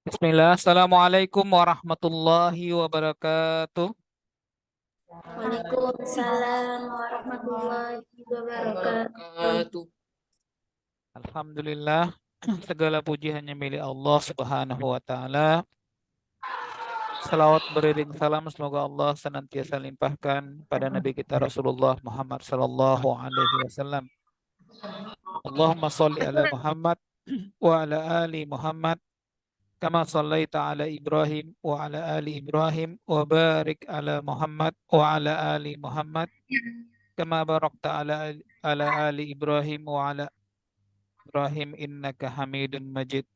Bismillah. Assalamualaikum warahmatullahi wabarakatuh. Waalaikumsalam warahmatullahi wabarakatuh. Alhamdulillah. Segala puji hanya milik Allah Subhanahu wa taala. Salawat beriring salam semoga Allah senantiasa limpahkan pada Nabi kita Rasulullah Muhammad sallallahu alaihi wasallam. Allahumma shalli ala Muhammad wa ala ali Muhammad kama shallaita ala Ibrahim wa ala ali Ibrahim wa barik ala Muhammad wa ala ali Muhammad kama barakta ala ali Ibrahim wa ala Ibrahim innaka Hamidun Majid.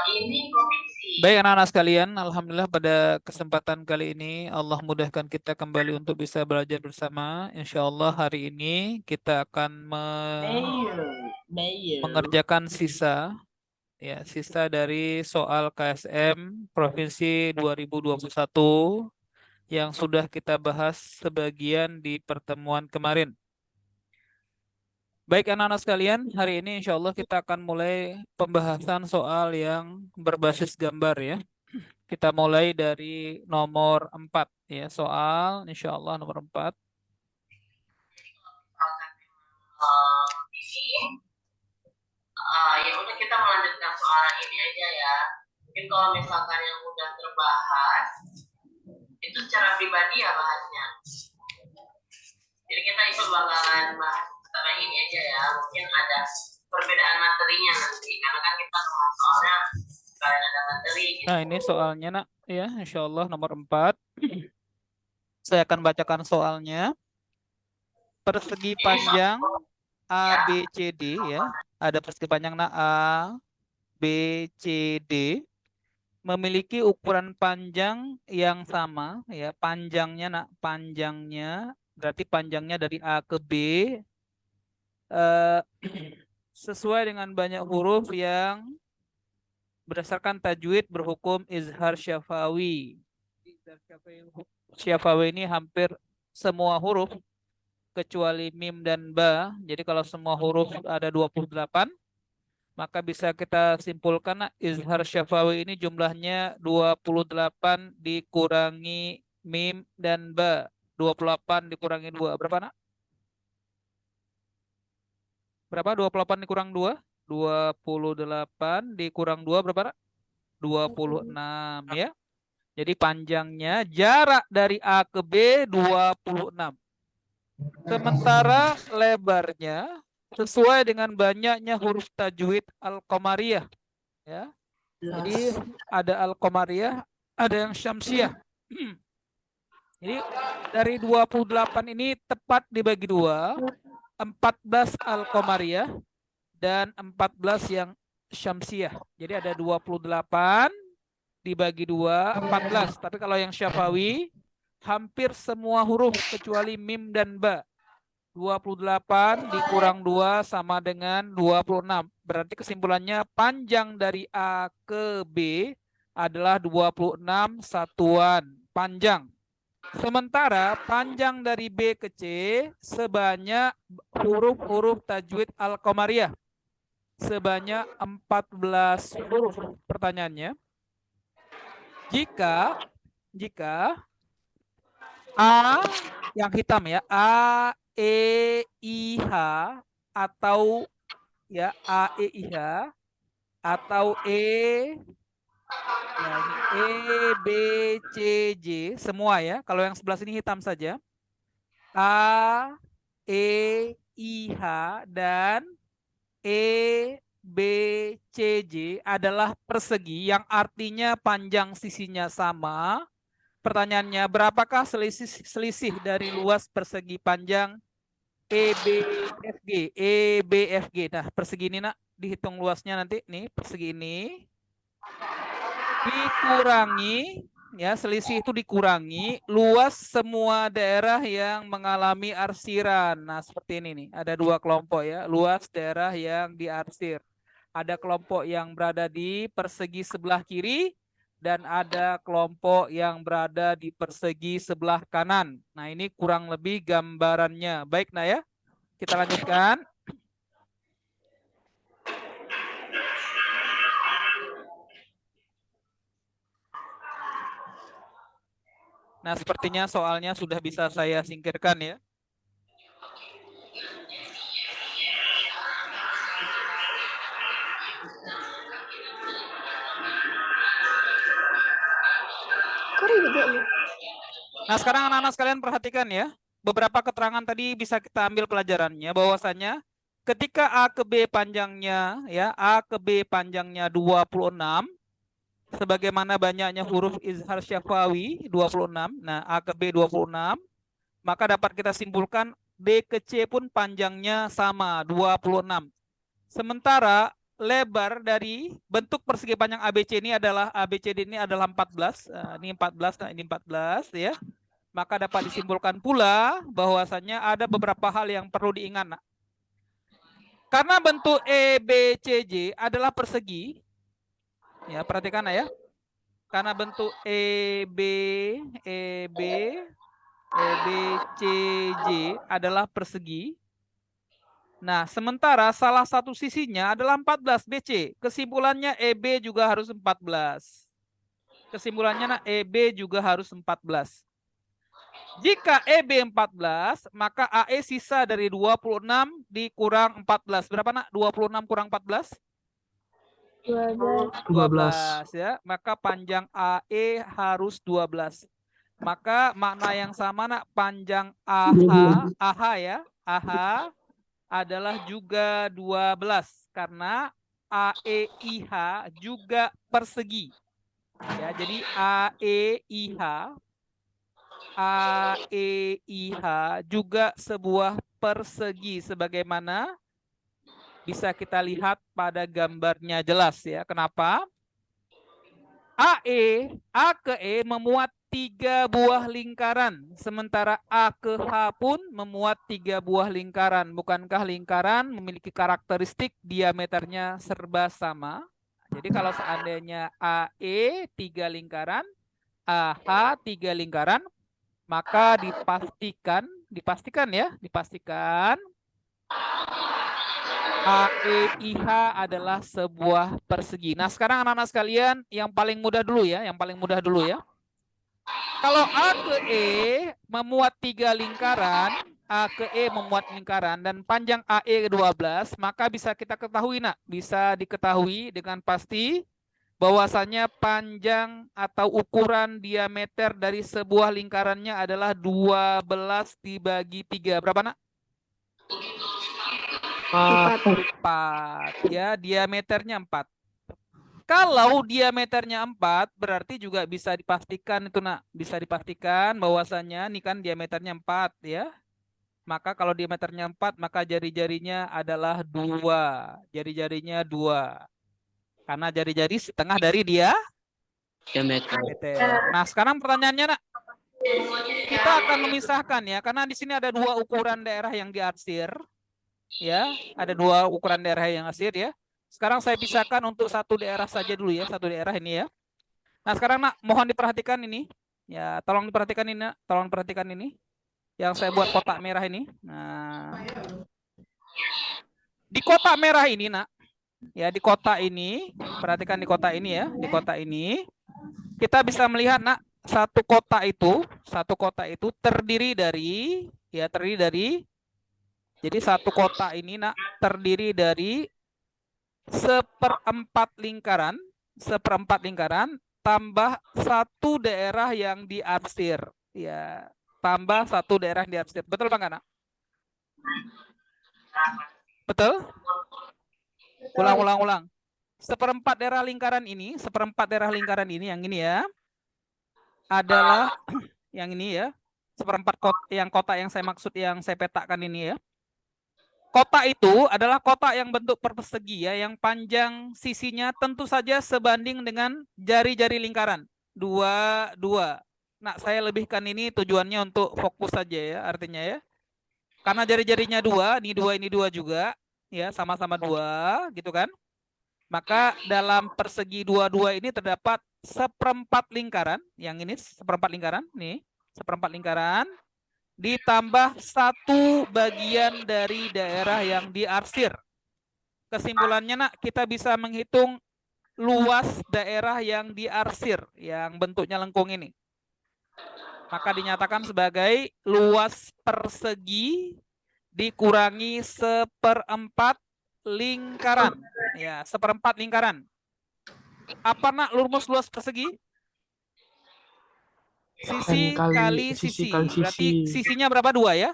Ini provinsi. Baik anak-anak sekalian, alhamdulillah pada kesempatan kali ini Allah mudahkan kita kembali untuk bisa belajar bersama. Insya Allah hari ini kita akan mengerjakan sisa dari soal KSM Provinsi 2021 yang sudah kita bahas sebagian di pertemuan kemarin. Baik anak-anak sekalian, hari ini insya Allah kita akan mulai pembahasan soal yang berbasis gambar ya. Kita mulai dari nomor 4 ya, soal insya Allah nomor 4. Ya udah kita melanjutkan soal ini aja ya. Mungkin kalau misalkan yang udah terbahas, itu secara pribadi ya bahasnya. Jadi kita itu bakalan bahas secara ini aja ya. Mungkin ada perbedaan materinya nanti, karena kan kita bahas soalnya kalian ada materi gitu. Nah ini soalnya nak ya, insya Allah nomor 4. Saya akan bacakan soalnya. Persegi panjang ABCD ya, ada persegi panjang A, B, C, D memiliki ukuran panjang yang sama ya, panjangnya berarti panjangnya dari A ke B sesuai dengan banyak huruf yang berdasarkan tajwid berhukum izhar syafawi. Syafawi ini hampir semua huruf kecuali mim dan ba. Jadi kalau semua huruf ada 28, maka bisa kita simpulkan izhar syafawi ini jumlahnya 28 dikurangi mim dan ba. 28 dikurangi 2. Berapa nak? Berapa? 28 dikurang 2? 28 dikurang 2 berapa nak? 26 ya. Jadi panjangnya jarak dari A ke B 26. Sementara lebarnya sesuai dengan banyaknya huruf tajwid al-qamariyah ya. Jadi ada al-qamariyah, ada yang syamsiah. Jadi dari 28 ini tepat dibagi 2, 14 al-qamariyah dan 14 yang syamsiah. Jadi ada 28 dibagi 2, 14. Tapi kalau yang syafawi hampir semua huruf kecuali mim dan ba. 28 dikurang 2 sama dengan 26. Berarti kesimpulannya panjang dari A ke B adalah 26 satuan panjang. Sementara panjang dari B ke C sebanyak huruf-huruf tajwid al-qamariyah. Sebanyak 14 huruf. Pertanyaannya, jika A yang hitam ya, A, E, I, H atau ya A, E, I, H atau ya ini E, B, C, J semua ya. Kalau yang sebelah sini hitam saja. A, E, I, H dan E, B, C, J adalah persegi yang artinya panjang sisinya sama. Pertanyaannya, berapakah selisih dari luas persegi panjang EBFG? EBFG. Nah, persegi ini nak dihitung luasnya nanti. Nih, persegi ini dikurangi, ya selisih itu dikurangi luas semua daerah yang mengalami arsiran. Nah, seperti ini nih. Ada 2 kelompok ya, luas daerah yang diarsir. Ada kelompok yang berada di persegi sebelah kiri dan ada kelompok yang berada di persegi sebelah kanan. Nah, ini kurang lebih gambarannya. Baik, nah ya. Kita lanjutkan. Nah, sepertinya soalnya sudah bisa saya singkirkan ya. Nah, sekarang anak-anak sekalian perhatikan ya. Beberapa keterangan tadi bisa kita ambil pelajarannya bahwasanya ketika A ke B panjangnya ya, A ke B panjangnya 26 sebagaimana banyaknya huruf izhar syafawi 26. Nah, A ke B 26, maka dapat kita simpulkan D ke C pun panjangnya sama 26. Sementara lebar dari bentuk persegi panjang ABC ini adalah ABCD ini adalah 14. Ini 14, nah ini 14 ya. Maka dapat disimpulkan pula bahwasannya ada beberapa hal yang perlu diingat. Nah, karena bentuk EBCJ adalah persegi, ya perhatikan ya. Karena bentuk EBCJ adalah persegi. Nah, sementara salah satu sisinya adalah 14 BC. Kesimpulannya EB juga harus 14. Kesimpulannya nah, EB juga harus 14. Jika EB 14, maka AE sisa dari 26 dikurang 14. Berapa nak? 26 kurang 14? 12 ya. Maka panjang AE harus 12. Maka makna yang sama nak, panjang AH ya. AH adalah juga 12 karena AEIH juga persegi. Ya, jadi AEIH juga sebuah persegi sebagaimana bisa kita lihat pada gambarnya jelas ya. Kenapa? A ke E memuat 3 buah lingkaran, sementara A ke H pun memuat 3 buah lingkaran. Bukankah lingkaran memiliki karakteristik diameternya serba sama? Jadi kalau seandainya AE 3 lingkaran, AH 3 lingkaran, maka dipastikan AEIH adalah sebuah persegi. Nah, sekarang anak-anak sekalian yang paling mudah dulu ya, Kalau A ke E memuat 3 lingkaran, A ke E memuat lingkaran dan panjang AE 12, maka bisa kita ketahui bisa diketahui dengan pasti bahwasannya panjang atau ukuran diameter dari sebuah lingkarannya adalah 12 dibagi 3. Berapa nak? 4 ya, diameternya 4. Kalau diameternya 4 berarti juga bisa dipastikan itu nak, bisa dipastikan bahwasannya ini kan diameternya 4 ya. Maka kalau diameternya 4 maka jari-jarinya adalah 2. Jari-jarinya 2. Karena jari-jari setengah dari diameter. Nah, sekarang pertanyaannya nak, kita akan memisahkan ya, karena di sini ada 2 ukuran daerah yang diarsir. Ya, ada 2 ukuran daerah yang arsir ya. Sekarang saya pisahkan untuk satu daerah saja dulu ya, satu daerah ini ya. Nah, sekarang nak mohon diperhatikan ini. Ya, tolong diperhatikan ini, nak. Tolong perhatikan ini. Yang saya buat kotak merah ini. Nah, di kotak merah ini, nak. Ya, di kotak ini, perhatikan di kotak ini ya, di kotak ini kita bisa melihat nak, satu kotak itu terdiri dari jadi satu kotak ini nak terdiri dari seperempat lingkaran tambah satu daerah yang diarsir ya, tambah satu daerah yang diarsir. Betul Bang Kana? Betul? Ulang. Seperempat daerah lingkaran ini yang ini ya adalah yang ini ya, seperempat kotak yang saya maksud, yang saya petakan ini ya. Kotak itu adalah kotak yang bentuk persegi ya, yang panjang sisinya tentu saja sebanding dengan jari-jari lingkaran. 2. Nah, saya lebihkan ini tujuannya untuk fokus saja ya, artinya ya. Karena jari-jarinya 2, ini 2 juga ya, sama-sama 2 gitu kan. Maka dalam persegi 2 ini terdapat seperempat lingkaran, yang ini seperempat lingkaran, nih, seperempat lingkaran ditambah satu bagian dari daerah yang diarsir. Kesimpulannya nak, kita bisa menghitung luas daerah yang diarsir yang bentuknya lengkung ini. Maka dinyatakan sebagai luas persegi dikurangi 1/4 lingkaran. Ya, 1/4 lingkaran. Apa nak rumus luas persegi? Sisi kali sisi sisi. kali Berarti sisi. sisinya berapa? 2 ya?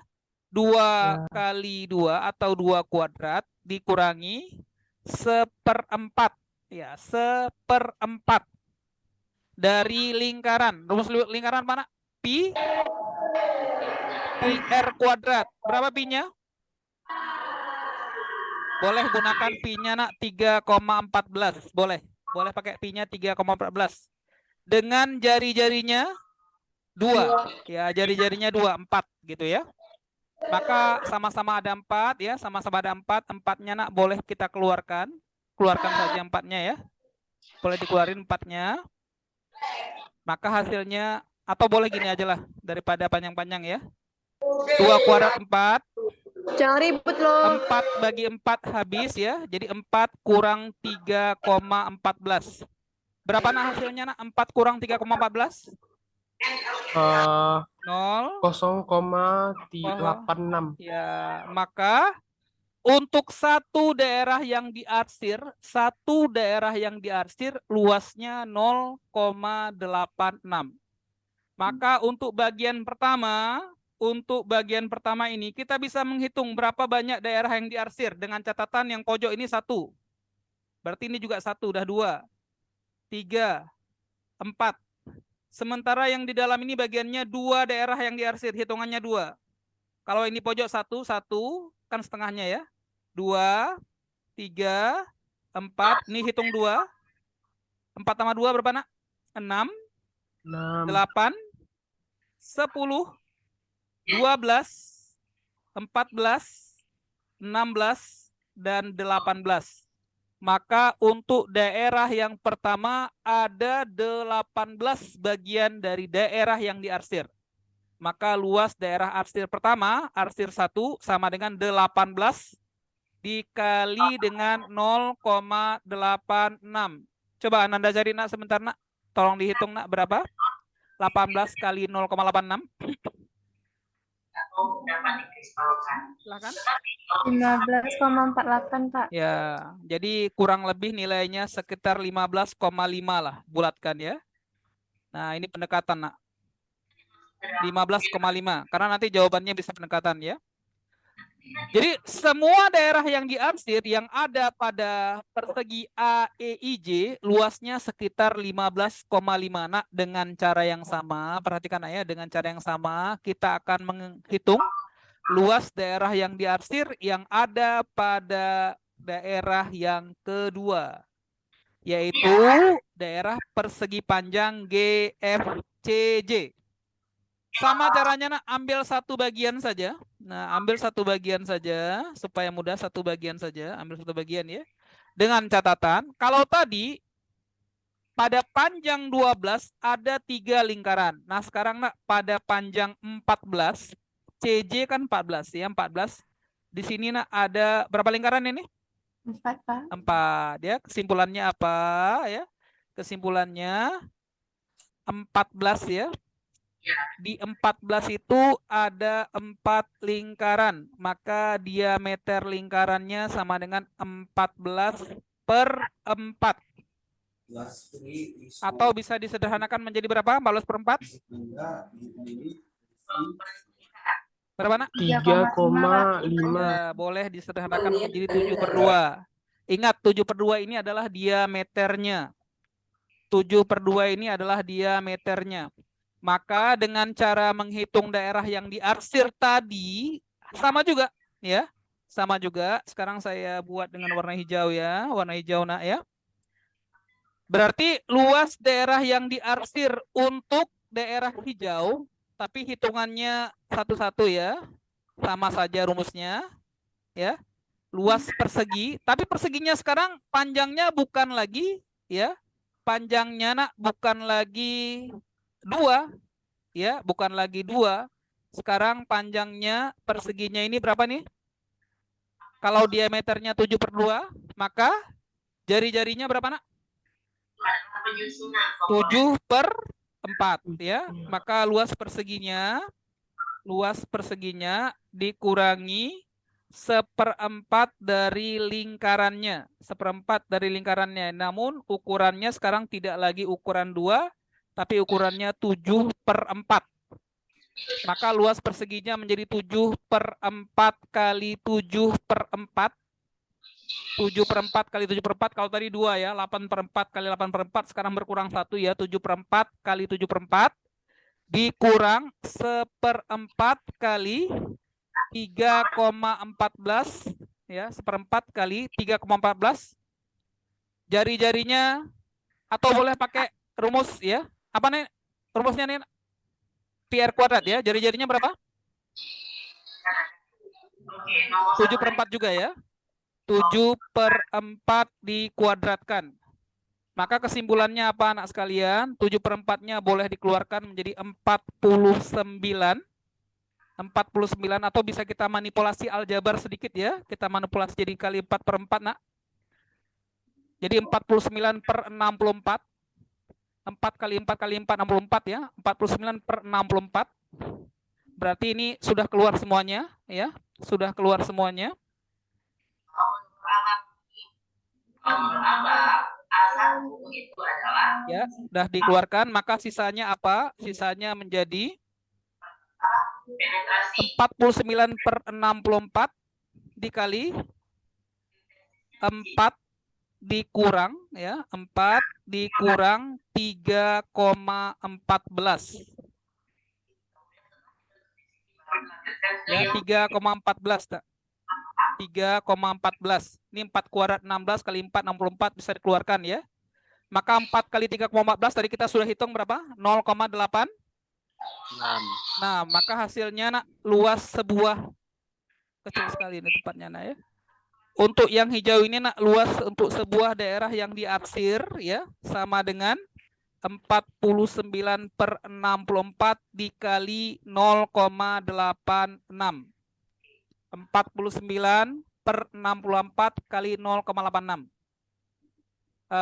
2 Ya. kali 2 atau 2 kuadrat dikurangi 1/4. Ya, 1/4 dari lingkaran. Rumus lingkaran mana? Pi R kuadrat. Berapa pi-nya? Boleh gunakan pi-nya nak 3,14. Boleh. Boleh pakai pi-nya 3,14. Dengan jari-jarinya 2. Ya, jari-jarinya 2, 4 gitu ya. Maka sama-sama ada 4 ya, sama-sama ada 4. 4-nya nak boleh kita keluarkan. Keluarkan saja 4-nya ya. Boleh dikeluarin 4-nya. Maka hasilnya, atau boleh gini aja lah, daripada panjang-panjang ya. 2 kuadrat 4. Jangan ribut loh. 4 bagi 4 habis ya. Jadi 4 kurang 3,14. Berapa nak hasilnya nak? 4 kurang 3,14? 0,86. Ya, maka untuk satu daerah yang diarsir luasnya 0,86. Maka untuk bagian pertama ini kita bisa menghitung berapa banyak daerah yang diarsir dengan catatan yang pojok ini 1. Berarti ini juga 1, udah 2, 3, 4. Sementara yang di dalam ini bagiannya 2 daerah yang diarsir, hitungannya 2. Kalau ini pojok 1, kan setengahnya ya. 2, 3, 4. Ini hitung 2. 4 tambah 2 berapa nak? 6, 8, 10, 12, 14, 16, dan 18. Maka untuk daerah yang pertama ada 18 bagian dari daerah yang diarsir. Maka luas daerah arsir pertama, arsir 1 sama dengan 18 dikali dengan 0,86. Coba Ananda cari nak sebentar nak. Tolong dihitung nak berapa? 18 kali 0,86. Dapat dikristalkan. Silakan. 15,48 Pak. Ya, jadi kurang lebih nilainya sekitar 15,5 lah, bulatkan ya. Nah, ini pendekatan nak. 15,5 karena nanti jawabannya bisa pendekatan ya. Jadi semua daerah yang diarsir yang ada pada persegi AEIJ luasnya sekitar 15,5 nak. Dengan cara yang sama, perhatikan ya, dengan cara yang sama kita akan menghitung luas daerah yang diarsir yang ada pada daerah yang kedua, yaitu daerah persegi panjang GFCJ. Sama caranya nak, ambil satu bagian saja. Nah, ambil satu bagian saja supaya mudah, satu bagian saja, ambil satu bagian ya. Dengan catatan, kalau tadi pada panjang 12 ada 3 lingkaran. Nah, sekarang nak pada panjang 14, CJ kan 14 ya, 14. Di sini nak ada berapa lingkaran ini? 4 Pak. 4 ya. Kesimpulannya apa ya? Kesimpulannya 14 ya. Di 14 itu ada 4 lingkaran, maka diameter lingkarannya sama dengan 14/4. Atau bisa disederhanakan menjadi berapa? 14/4? Berapa nak? 3,5. Ya, boleh disederhanakan menjadi 7/2. Ingat 7/2 ini adalah diameternya. 7/2 ini adalah diameternya. Maka dengan cara menghitung daerah yang diarsir tadi sama juga ya. Sama juga. Sekarang saya buat dengan warna hijau ya, warna hijau nak ya. Berarti luas daerah yang diarsir untuk daerah hijau, tapi hitungannya satu-satu ya. Sama saja rumusnya ya. Luas persegi, tapi perseginya sekarang panjangnya bukan lagi ya. Panjangnya nak bukan lagi 2 ya, bukan lagi 2. Sekarang panjangnya perseginya ini berapa nih? Kalau diameternya 7/2, maka jari-jarinya berapa nak? 7/4 4 ya. Maka luas perseginya dikurangi 1/4 dari lingkarannya. 1/4 dari lingkarannya. Namun ukurannya sekarang tidak lagi ukuran 2, tapi ukurannya 7/4. Maka luas perseginya menjadi 7/4 kali 7/4. 7/4 kali 7/4, kalau tadi 2 ya, 8/4 kali 8/4, sekarang berkurang 1 ya, 7/4 kali 7/4 dikurang 1/4 kali 3,14 ya, 1/4 kali 3,14. Jari-jarinya atau boleh pakai rumus ya. Apa nih rumusnya nih? PR kuadrat ya. Jari-jarinya berapa? Oke, nomor 7/4 juga ya. 7/4 dikuadratkan. Maka kesimpulannya apa anak sekalian? 7/4-nya boleh dikeluarkan menjadi 49. 49 atau bisa kita manipulasi aljabar sedikit ya. Kita manipulasi jadi kali 4/4 nak. Jadi 49/64. 4 kali 4 kali 4, 64 ya. 49/64. Berarti ini sudah keluar semuanya ya. Sudah keluar semuanya. menurut Abang, A1 itu adalah Ya, sudah dikeluarkan. Maka sisanya apa? Sisanya menjadi penetrasi 49/64 dikali 4 dikurang ya, 4 dikurang 3,14. Ya, 3,14 tak? 3,14. Ini 4 kuadrat 16 kali 4 64 bisa dikeluarkan ya. Maka 4 kali 3,14 tadi kita sudah hitung berapa? 0,8. Nah, maka hasilnya nak luas sebuah kecil sekali ini tempatnya nak ya. Untuk yang hijau ini nak luas untuk sebuah daerah yang diarsir ya sama dengan 49/64 dikali 0,86. 49/64 kali 0,86.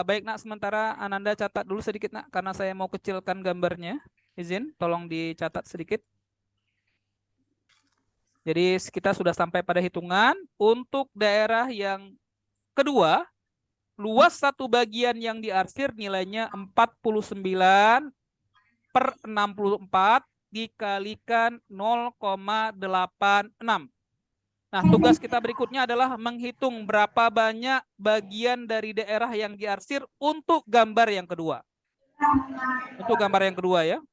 Baik nak, sementara Ananda catat dulu sedikit nak karena saya mau kecilkan gambarnya. Izin, tolong dicatat sedikit. Jadi kita sudah sampai pada hitungan. Untuk daerah yang kedua, luas satu bagian yang diarsir nilainya 49/64 dikalikan 0,86. Nah, tugas kita berikutnya adalah menghitung berapa banyak bagian dari daerah yang diarsir untuk gambar yang kedua. Untuk gambar yang kedua ya.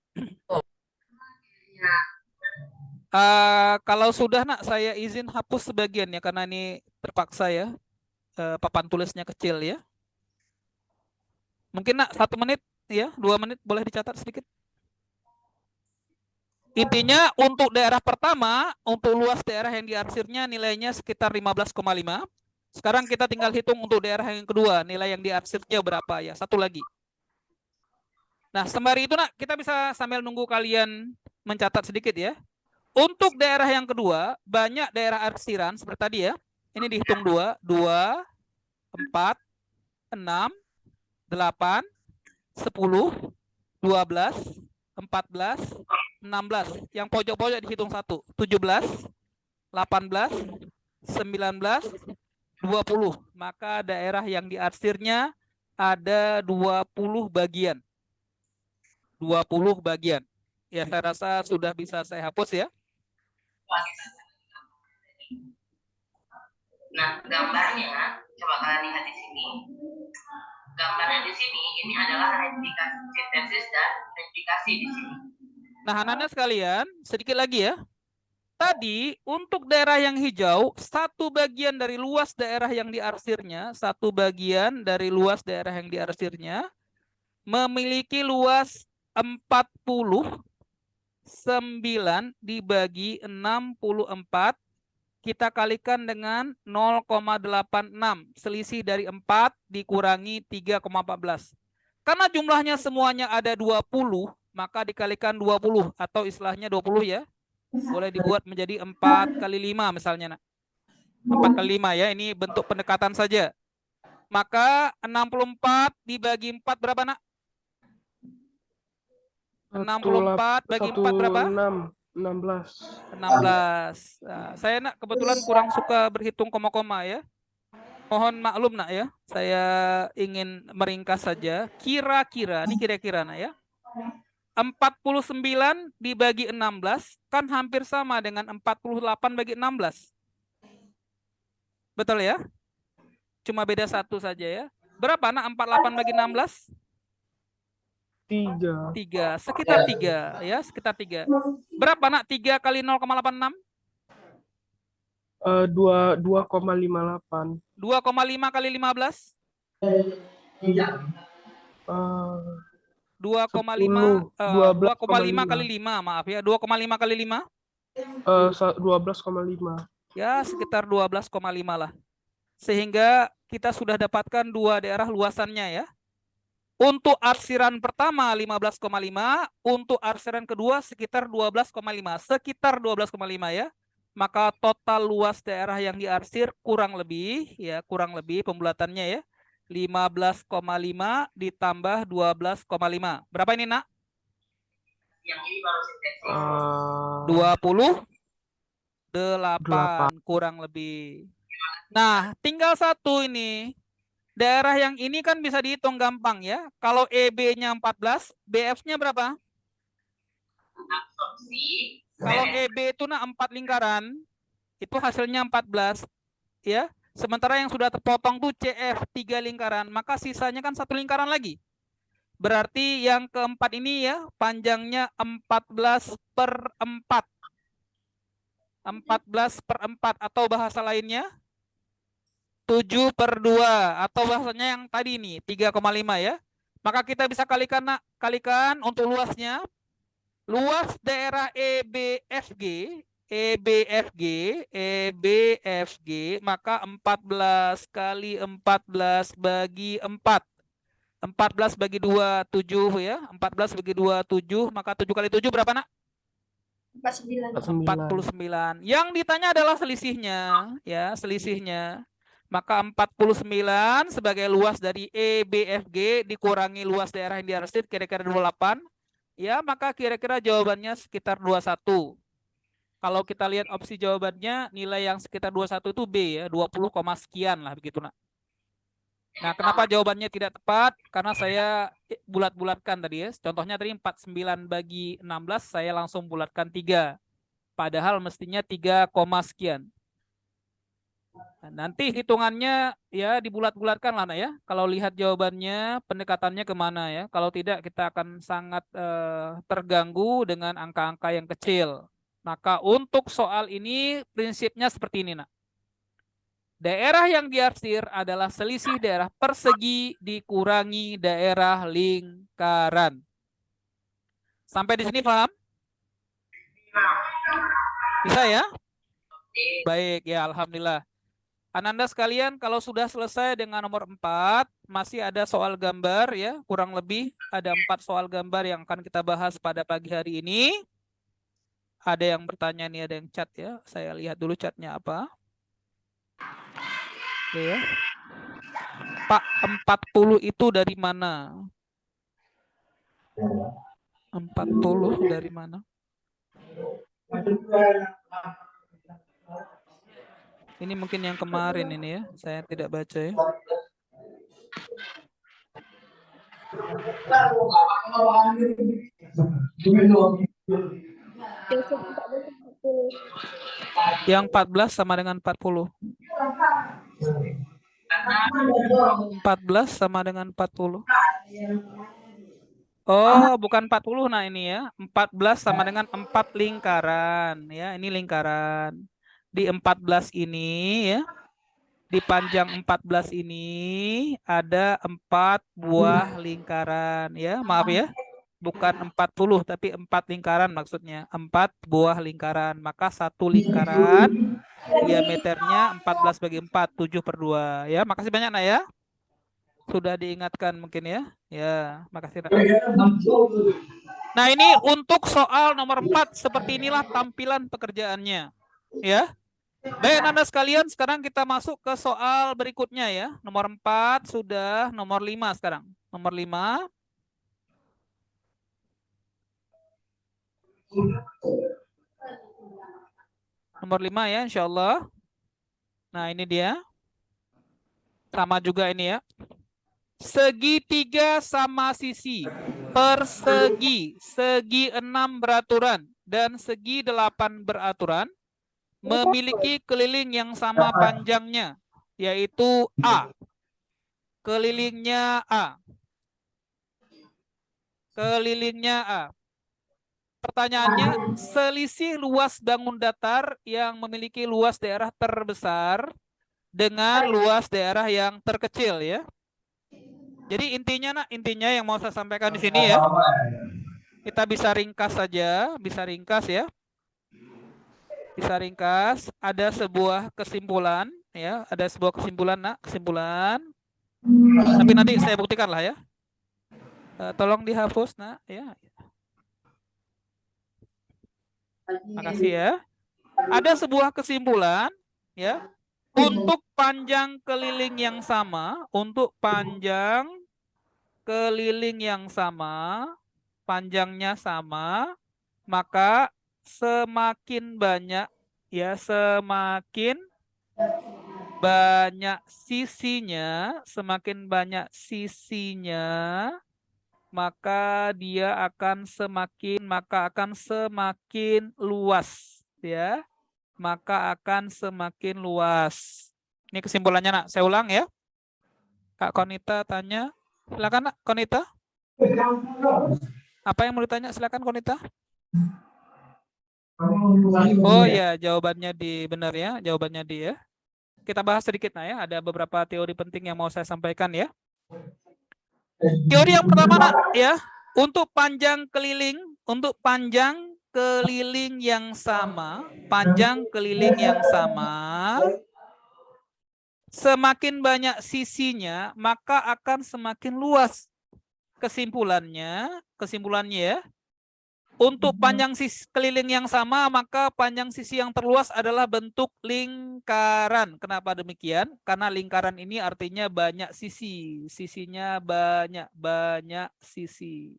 Kalau sudah nak, saya izin hapus sebagian ya karena ini terpaksa ya. Papan tulisnya kecil ya. Mungkin nak 1 menit ya, 2 menit boleh dicatat sedikit. Intinya untuk daerah pertama, untuk luas daerah yang diarsirnya nilainya sekitar 15,5. Sekarang kita tinggal hitung untuk daerah yang kedua, nilai yang diarsirnya berapa ya. Satu lagi. Nah, sembari itu nak, kita bisa sambil nunggu kalian mencatat sedikit ya. Untuk daerah yang kedua, banyak daerah arsiran seperti tadi ya. Ini dihitung 2, 4, 6, 8, 10, 12, 14, 16. Yang pojok-pojok dihitung 1, 17, 18, 19, 20. Maka daerah yang diarsirnya ada 20 bagian. 20 bagian. Ya, saya rasa sudah bisa saya hapus ya. Nah, gambarnya coba kalian lihat di sini. Gambarnya di sini ini adalah replikasi sintesis dan replikasi di sini. Nah, anak-anak sekalian, sedikit lagi ya. Tadi untuk daerah yang hijau, satu bagian dari luas daerah yang diarsirnya, memiliki luas 49 dibagi 64, kita kalikan dengan 0,86. Selisih dari 4 dikurangi 3,14. Karena jumlahnya semuanya ada 20, maka dikalikan 20 atau istilahnya 20 ya. Boleh dibuat menjadi 4 kali 5 misalnya nak. 4 kali 5 ya, ini bentuk pendekatan saja. Maka 64 dibagi 4 berapa nak? 64 bagi 4 berapa? 16. 16. Nah, saya nak kebetulan kurang suka berhitung koma-koma ya. Mohon maklum nak ya. Saya ingin meringkas saja. Kira-kira, ini kira-kira nak ya. 49 dibagi 16 kan hampir sama dengan 48 bagi 16. Betul ya? Cuma beda 1 saja ya. Berapa nak 48 bagi 16? 3. 3, sekitar 3 ya, sekitar 3. Berapa nak 3 kali 0,86? 2,58. 2,5 kali 15? 2,5 2,5 kali 5, maaf ya. 2,5 kali 5? 12,5. Ya, sekitar 12,5 lah. Sehingga kita sudah dapatkan 2 daerah luasannya ya. Untuk arsiran pertama 15,5, untuk arsiran kedua sekitar 12,5, sekitar 12,5 ya. Maka total luas daerah yang diarsir kurang lebih pembulatannya ya. 15,5 ditambah 12,5. Berapa ini nak? Yang ini baru sintesis. 28 kurang lebih. Nah, tinggal satu ini. Daerah yang ini kan bisa dihitung gampang ya. Kalau EB-nya 14, BF-nya berapa? Absorpsi. Kalau EB itu 4 lingkaran, itu hasilnya 14 ya. Sementara yang sudah terpotong tuh CF 3 lingkaran, maka sisanya kan 1 lingkaran lagi. Berarti yang keempat ini ya, panjangnya 14/4. 14/4 atau bahasa lainnya 7/2 atau bahasanya yang tadi ini 3,5 ya. Maka kita bisa kalikan untuk luasnya. Luas daerah EBFG maka 14 kali 14 bagi 4. 14 bagi 2 7 ya. 14 bagi 2 7, maka 7 kali 7 berapa nak? 49. Yang ditanya adalah selisihnya ya, selisihnya. Maka 49 sebagai luas dari EBFG dikurangi luas daerah yang diarsir kira-kira 28. Ya, maka kira-kira jawabannya sekitar 21. Kalau kita lihat opsi jawabannya, nilai yang sekitar 21 itu B ya, 20, sekian lah begitu nak. Nah, kenapa jawabannya tidak tepat? Karena saya bulat-bulatkan tadi ya. Contohnya tadi 49 bagi 16, saya langsung bulatkan 3. Padahal mestinya 3, sekian. Nah, nanti hitungannya ya dibulat-bulatkan lah ya. Kalau lihat jawabannya, pendekatannya kemana ya. Kalau tidak kita akan sangat terganggu dengan angka-angka yang kecil. Maka untuk soal ini prinsipnya seperti ini nak. Daerah yang diarsir adalah selisih daerah persegi dikurangi daerah lingkaran. Sampai di sini paham? Bisa ya? Baik ya, alhamdulillah. Ananda sekalian, kalau sudah selesai dengan nomor 4, masih ada soal gambar ya, kurang lebih ada 4 soal gambar yang akan kita bahas pada pagi hari ini. Ada yang bertanya nih, ada yang chat ya. Saya lihat dulu chatnya apa. Oke ya. Pak, 40 itu dari mana? 40 dari mana? Ini mungkin yang kemarin ini ya, saya tidak baca ya. Yang 14 sama dengan 40. 14 sama dengan 40. Oh, bukan 40 nah ini ya. 14 sama dengan 4 lingkaran ya, ini lingkaran. Di 14 ini ya. Di panjang 14 ini ada 4 buah lingkaran ya. Maaf ya. Bukan 40 tapi 4 lingkaran maksudnya. 4 buah lingkaran. Maka 1 lingkaran diameternya 14 bagi 4, 7/2 ya. Makasih banyak nak ya. Sudah diingatkan mungkin ya. Ya, makasih nak. Nah, ini untuk soal nomor 4 seperti inilah tampilan pekerjaannya. Ya. Baik Anda sekalian, sekarang kita masuk ke soal berikutnya ya. Nomor 4 sudah, nomor 5 sekarang. Nomor 5. Nomor 5 ya, insya Allah. Nah, ini dia. Sama juga ini ya. Segitiga sama sisi. Persegi. Segi 6 beraturan. Dan segi 8 beraturan. Memiliki keliling yang sama panjangnya. Yaitu A. Kelilingnya A. Kelilingnya A. Pertanyaannya, selisih luas bangun datar yang memiliki luas daerah terbesar dengan luas daerah yang terkecil ya. Jadi intinya yang mau saya sampaikan di sini ya. Kita bisa ringkas saja, bisa ringkas ya. Bisa ringkas, ada sebuah kesimpulan ya, ada sebuah kesimpulan kesimpulan. Tapi nanti saya buktikan lah ya. Tolong dihapus ya. Makasih ya. Ada sebuah kesimpulan ya. Untuk panjang keliling yang sama, panjangnya sama, maka semakin banyak ya, semakin banyak sisinya, maka dia akan semakin luas ya. Maka akan semakin luas. Ini kesimpulannya nak. Saya ulang ya. Kak Konita tanya. Silakan nak Konita. Apa yang mau ditanya? Silakan Konita. Oh ya, jawabannya benar ya. Jawabannya ya. Kita bahas sedikit nah ya. Ada beberapa teori penting yang mau saya sampaikan ya. Teori yang pertama nak ya. Untuk panjang keliling yang sama, semakin banyak sisinya, maka akan semakin luas. Kesimpulannya ya, untuk panjang keliling yang sama, maka panjang sisi yang terluas adalah bentuk lingkaran. Kenapa demikian? Karena lingkaran ini artinya banyak sisi, sisinya banyak sisi.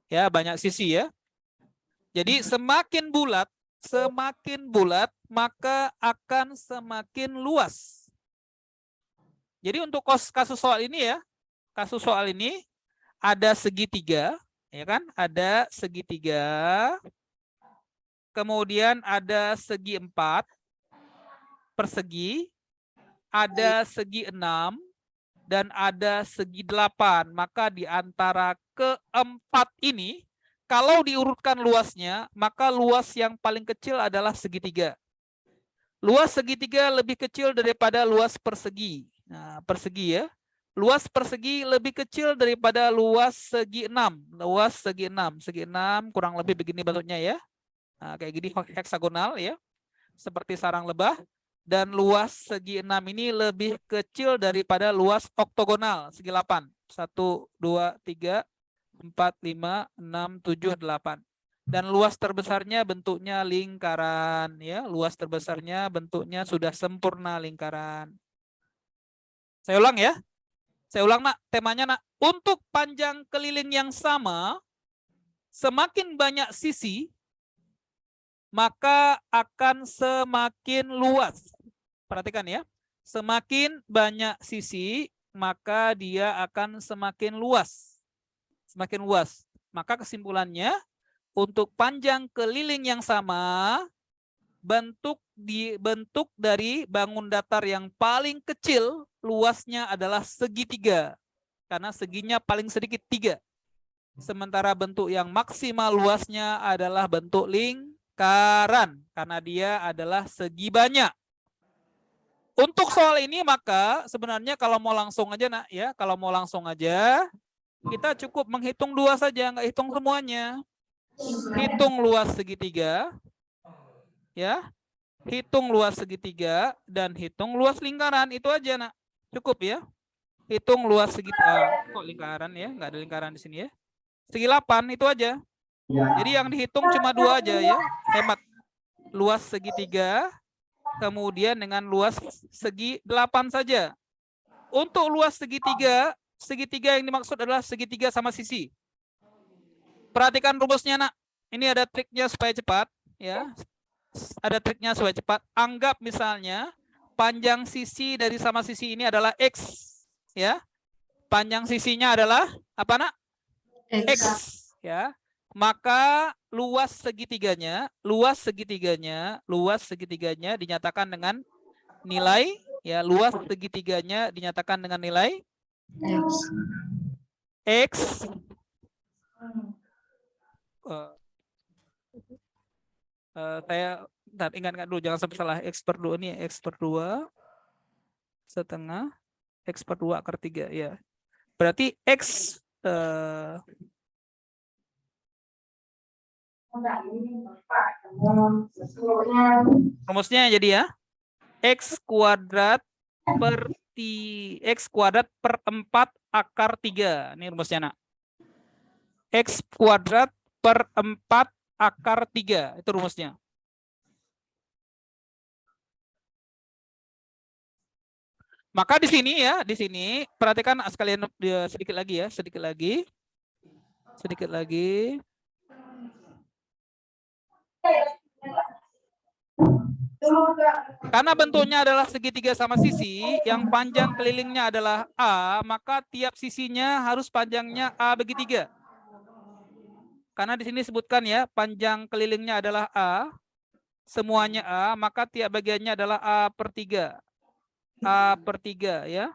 Ya, banyak sisi ya. Jadi semakin bulat, maka akan semakin luas. Jadi untuk kasus soal ini ya, ada segitiga, ya kan? Ada segitiga, kemudian ada segi 4 persegi, ada segi 6, dan ada segi 8. Maka di antara keempat ini, kalau diurutkan luasnya, maka luas yang paling kecil adalah segitiga. Luas segitiga lebih kecil daripada luas persegi. Nah, persegi ya. Luas persegi lebih kecil daripada luas segi 6. Luas segi 6. Segi 6 kurang lebih begini bentuknya ya. Nah, kayak gini heksagonal ya. Seperti sarang lebah. Dan luas segi 6 ini lebih kecil daripada luas oktogonal. Segi 8. 1, 2, 3. 4, 5, 6, 7, 8. Dan luas terbesarnya bentuknya lingkaran. Ya, luas terbesarnya bentuknya sudah sempurna lingkaran. Saya ulang ya. Saya ulang nak, temanya nak. Untuk panjang keliling yang sama, semakin banyak sisi, maka akan semakin luas. Perhatikan ya. Semakin banyak sisi, maka dia akan semakin luas. Semakin luas. Maka kesimpulannya, untuk panjang keliling yang sama, bentuk dari bangun datar yang paling kecil, luasnya adalah segitiga. Karena seginya paling sedikit 3. Sementara bentuk yang maksimal luasnya adalah bentuk lingkaran. Karena dia adalah segi banyak. Untuk soal ini maka sebenarnya kalau mau langsung aja nak ya, kita cukup menghitung 2 saja, nggak hitung semuanya. Hitung luas segitiga, ya, hitung luas segitiga dan hitung luas lingkaran, itu aja nak, cukup ya. Hitung luas segitiga, kok lingkaran ya, nggak ada lingkaran di sini ya. Segi 8 itu aja. Jadi yang dihitung cuma 2 aja ya, hemat. Luas segitiga, kemudian dengan luas segi 8 saja. Untuk luas segitiga yang dimaksud adalah segitiga sama sisi. Perhatikan rumusnya nak. ini ada triknya supaya cepat, ya. Ada triknya supaya cepat. Anggap misalnya panjang sisi dari sama sisi ini adalah X, ya. Panjang sisinya adalah apa, Nak? X, ya. Maka luas segitiganya dinyatakan dengan nilai, ya, luas segitiganya dinyatakan dengan nilai X. Saya ingat dulu, jangan sampai salah. X per 2 ini X per 2 setengah X per 2 akar 3, ya. Berarti X rumusnya jadi ya X kuadrat per X kuadrat per 4 akar 3. Ini rumusnya, Nak. X kuadrat per 4 akar 3. Itu rumusnya. Maka di sini ya, di sini perhatikan sekalian sedikit lagi ya, sedikit lagi. Karena bentuknya adalah segitiga sama sisi, yang panjang kelilingnya adalah A, maka tiap sisinya harus panjangnya A bagi 3. Karena di sini disebutkan ya, panjang kelilingnya adalah A, semuanya A, maka tiap bagiannya adalah A per 3. A per 3 ya.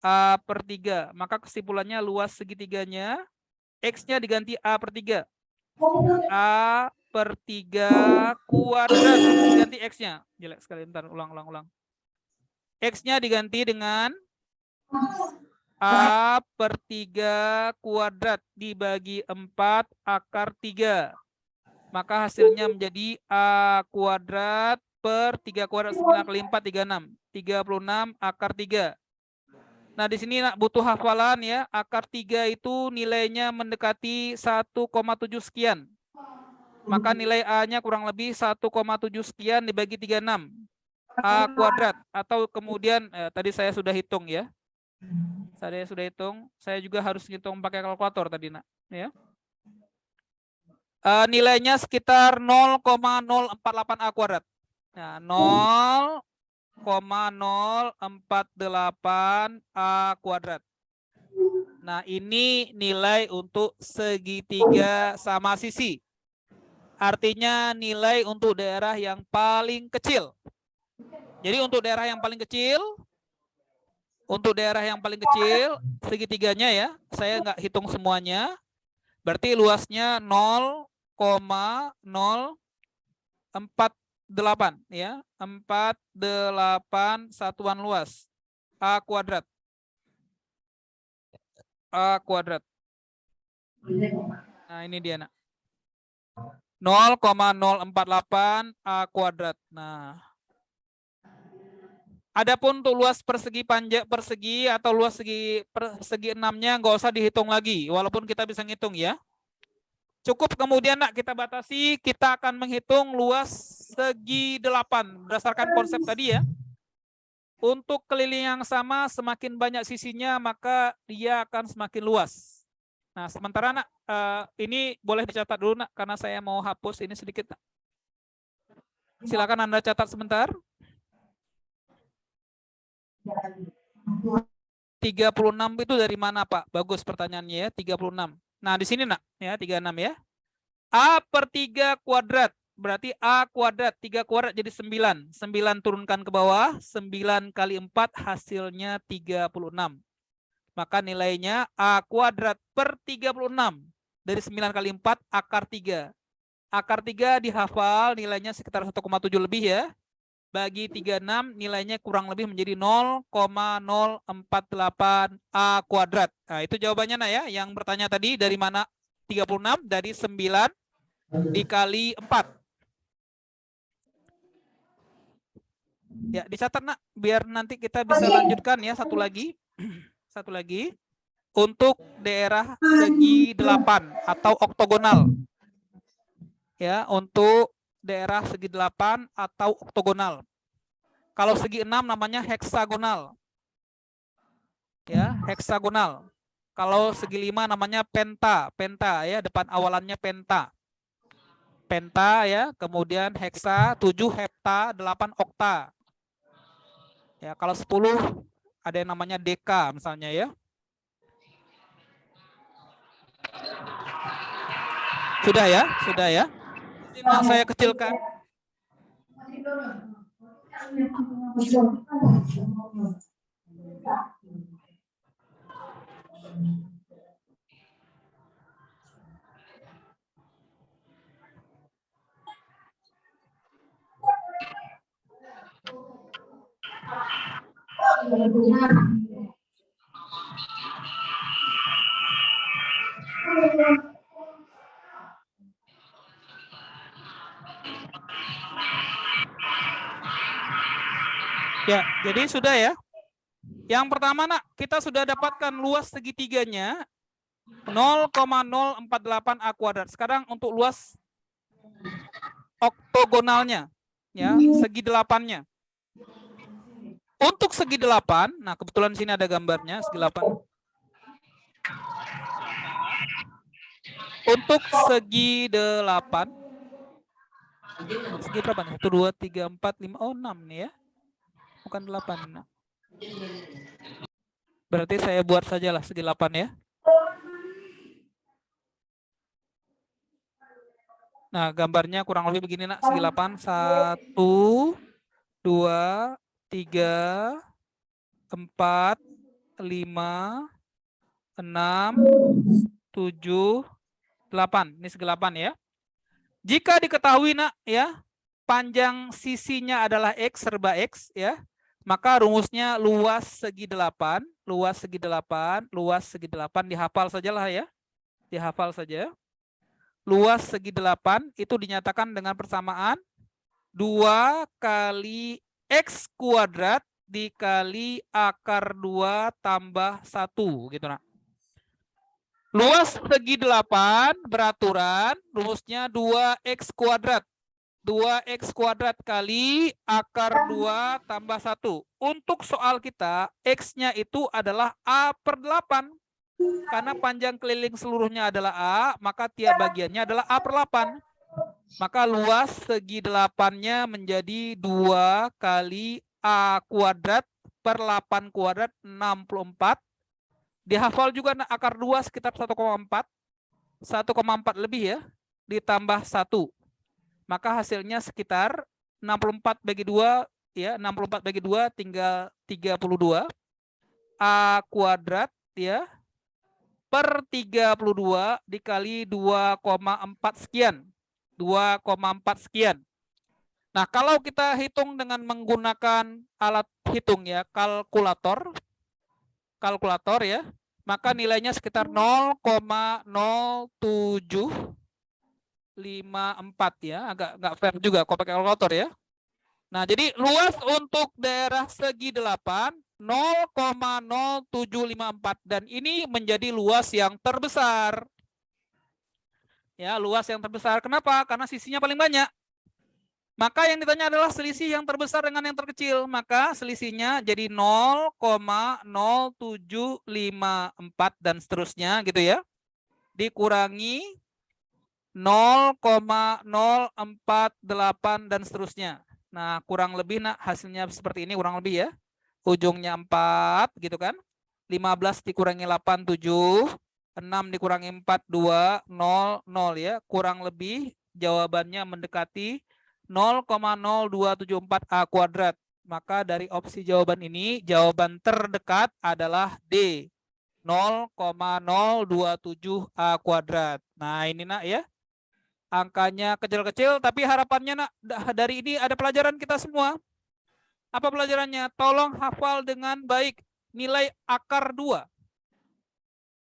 A per 3. Maka kesimpulannya luas segitiganya, X-nya diganti A per 3. A per 3 kuadrat diganti X-nya. Jelek sekali, bentar, ulang. X-nya diganti dengan A per 3 kuadrat dibagi 4 akar 3. Maka hasilnya menjadi A kuadrat per 3 kuadrat, 9 kali 4, 36. 36 akar 3. Nah, di sini Nak butuh hafalan ya. Akar 3 itu nilainya mendekati 1,7 sekian. Maka nilai A-nya kurang lebih 1,7 sekian dibagi 36. A kuadrat. Atau kemudian, tadi saya sudah hitung ya. Saya juga harus hitung pakai kalkulator tadi, Nak. Ya. Nilainya sekitar 0,048 A kuadrat. Nah, 0,048 A kuadrat. Nah, ini nilai untuk segitiga sama sisi. Artinya nilai untuk daerah yang paling kecil. Jadi untuk daerah yang paling kecil, segitiganya ya, saya nggak hitung semuanya. Berarti luasnya 0,048 ya, 48 satuan luas A kuadrat. Nah, ini dia, Nak. 0,048 A kuadrat. Nah, adapun untuk luas persegi atau luas persegi 6-nya nggak usah dihitung lagi, walaupun kita bisa ngitung ya. Cukup kemudian, Nak, kita batasi, kita akan menghitung luas segi 8 berdasarkan konsep tadi ya. Untuk keliling yang sama, semakin banyak sisinya, maka dia akan semakin luas. Nah, sementara, Nak, ini boleh dicatat dulu, Nak, karena saya mau hapus ini sedikit, Nak. Silakan Anda catat sebentar. 36 itu dari mana, Pak? Bagus pertanyaannya ya, 36. Nah, di sini, Nak, ya, 36 ya. A per 3 kuadrat, berarti A kuadrat, 3 kuadrat jadi 9. 9 turunkan ke bawah, 9 kali 4 hasilnya 36. Maka nilainya A kuadrat per 36. Dari 9 kali 4 akar 3. Akar 3 dihafal, nilainya sekitar 1,7 lebih ya. Bagi 36 nilainya kurang lebih menjadi 0,048 A kuadrat. Nah, itu jawabannya, Nak, ya. Yang bertanya tadi dari mana 36? Dari 9 dikali 4. Ya, dicatat, Nak, biar nanti kita bisa lanjutkan ya. Satu lagi untuk daerah segi 8 atau oktogonal. Ya, untuk daerah segi 8 atau oktogonal. Kalau segi 6 namanya heksagonal. Ya, heksagonal. Kalau segi 5 namanya penta ya, depan awalannya penta. penta ya, kemudian heksa, 7 hepta, 8 okta. Ya, kalau 10 ada yang namanya deka misalnya ya. Sudah ya? Sudah ya? Izin saya kecilkan. Ya, jadi sudah ya. Yang pertama nak, kita sudah dapatkan luas segitiganya 0,048 A kuadrat. Sekarang untuk luas oktogonalnya, ya, segi delapannya. Untuk segi delapan, nah kebetulan sini ada gambarnya, segi delapan. Untuk segi delapan, segi berapa nih? 1, 2, 3, 4, 5, oh 6 nih ya. Bukan 8. Berarti saya buat sajalah segi 8 ya. Nah, gambarnya kurang lebih begini nak, segi 8, 1, 2, 3, 4, 5, 6, 7, 8. Ini segi 8 ya. Jika diketahui nak ya, panjang sisinya adalah X serba X ya, maka rumusnya luas segi 8, luas segi 8, luas segi 8, dihafal sajalah ya. Dihafal saja. Luas segi 8 itu dinyatakan dengan persamaan 2 kali X kuadrat dikali akar 2 tambah 1 gitu nak. Luas segi 8 beraturan rumusnya 2X kuadrat. 2X kuadrat kali akar 2 tambah 1. Untuk soal kita, X-nya itu adalah A/8. Karena panjang keliling seluruhnya adalah A, maka tiap bagiannya adalah A/8. Maka luas segi 8-nya menjadi 2 kali A kuadrat per 8 kuadrat 64. Dihafal juga akar 2 sekitar 1,4. 1,4 lebih ya, ditambah 1. Maka hasilnya sekitar 64 bagi 2 ya, 64 bagi 2 tinggal 32. A kuadrat ya per 32 dikali 2,4 sekian. 2,4 sekian. Nah, kalau kita hitung dengan menggunakan alat hitung ya, kalkulator ya, maka nilainya sekitar 0,0754 ya, agak fair juga kalau pakai kalkulator ya. Nah, jadi luas untuk daerah segi 8 0,0754 dan ini menjadi luas yang terbesar. Ya, luas yang terbesar. Kenapa? Karena sisinya paling banyak. Maka yang ditanya adalah selisih yang terbesar dengan yang terkecil. Maka selisihnya jadi 0,0754 dan seterusnya gitu ya. Dikurangi 0,048 dan seterusnya. Nah, kurang lebih nak hasilnya seperti ini kurang lebih ya. Ujungnya 4 gitu kan. 15 dikurangi 8, 7. 6 dikurangi 4, 2, 0, 0 ya. Kurang lebih jawabannya mendekati 0,0274 A kuadrat. Maka dari opsi jawaban ini, jawaban terdekat adalah D. 0,027 A kuadrat. Nah ini nak ya. Angkanya kecil-kecil, tapi harapannya nak dari ini ada pelajaran kita semua. Apa pelajarannya? Tolong hafal dengan baik nilai akar 2.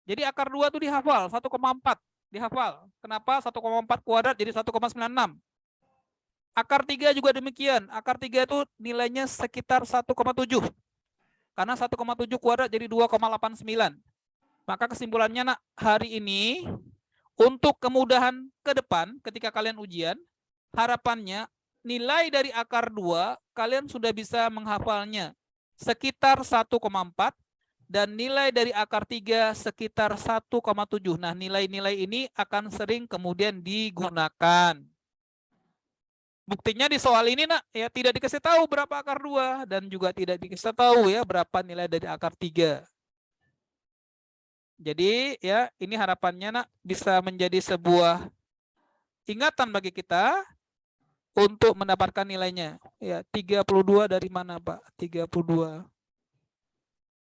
Jadi akar 2 itu dihafal, 1,4 dihafal. Kenapa? 1,4 kuadrat jadi 1,96. Akar 3 juga demikian. Akar 3 itu nilainya sekitar 1,7. Karena 1,7 kuadrat jadi 2,89. Maka kesimpulannya nak, hari ini untuk kemudahan ke depan ketika kalian ujian, harapannya nilai dari akar 2 kalian sudah bisa menghafalnya sekitar 1,4 dan nilai dari akar 3 sekitar 1,7. Nah, nilai-nilai ini akan sering kemudian digunakan. Buktinya di soal ini nak ya tidak dikasih tahu berapa akar 2 dan juga tidak dikasih tahu ya berapa nilai dari akar 3. Jadi ya ini harapannya nak bisa menjadi sebuah ingatan bagi kita untuk mendapatkan nilainya. Ya, 32 dari mana, Pak? 32.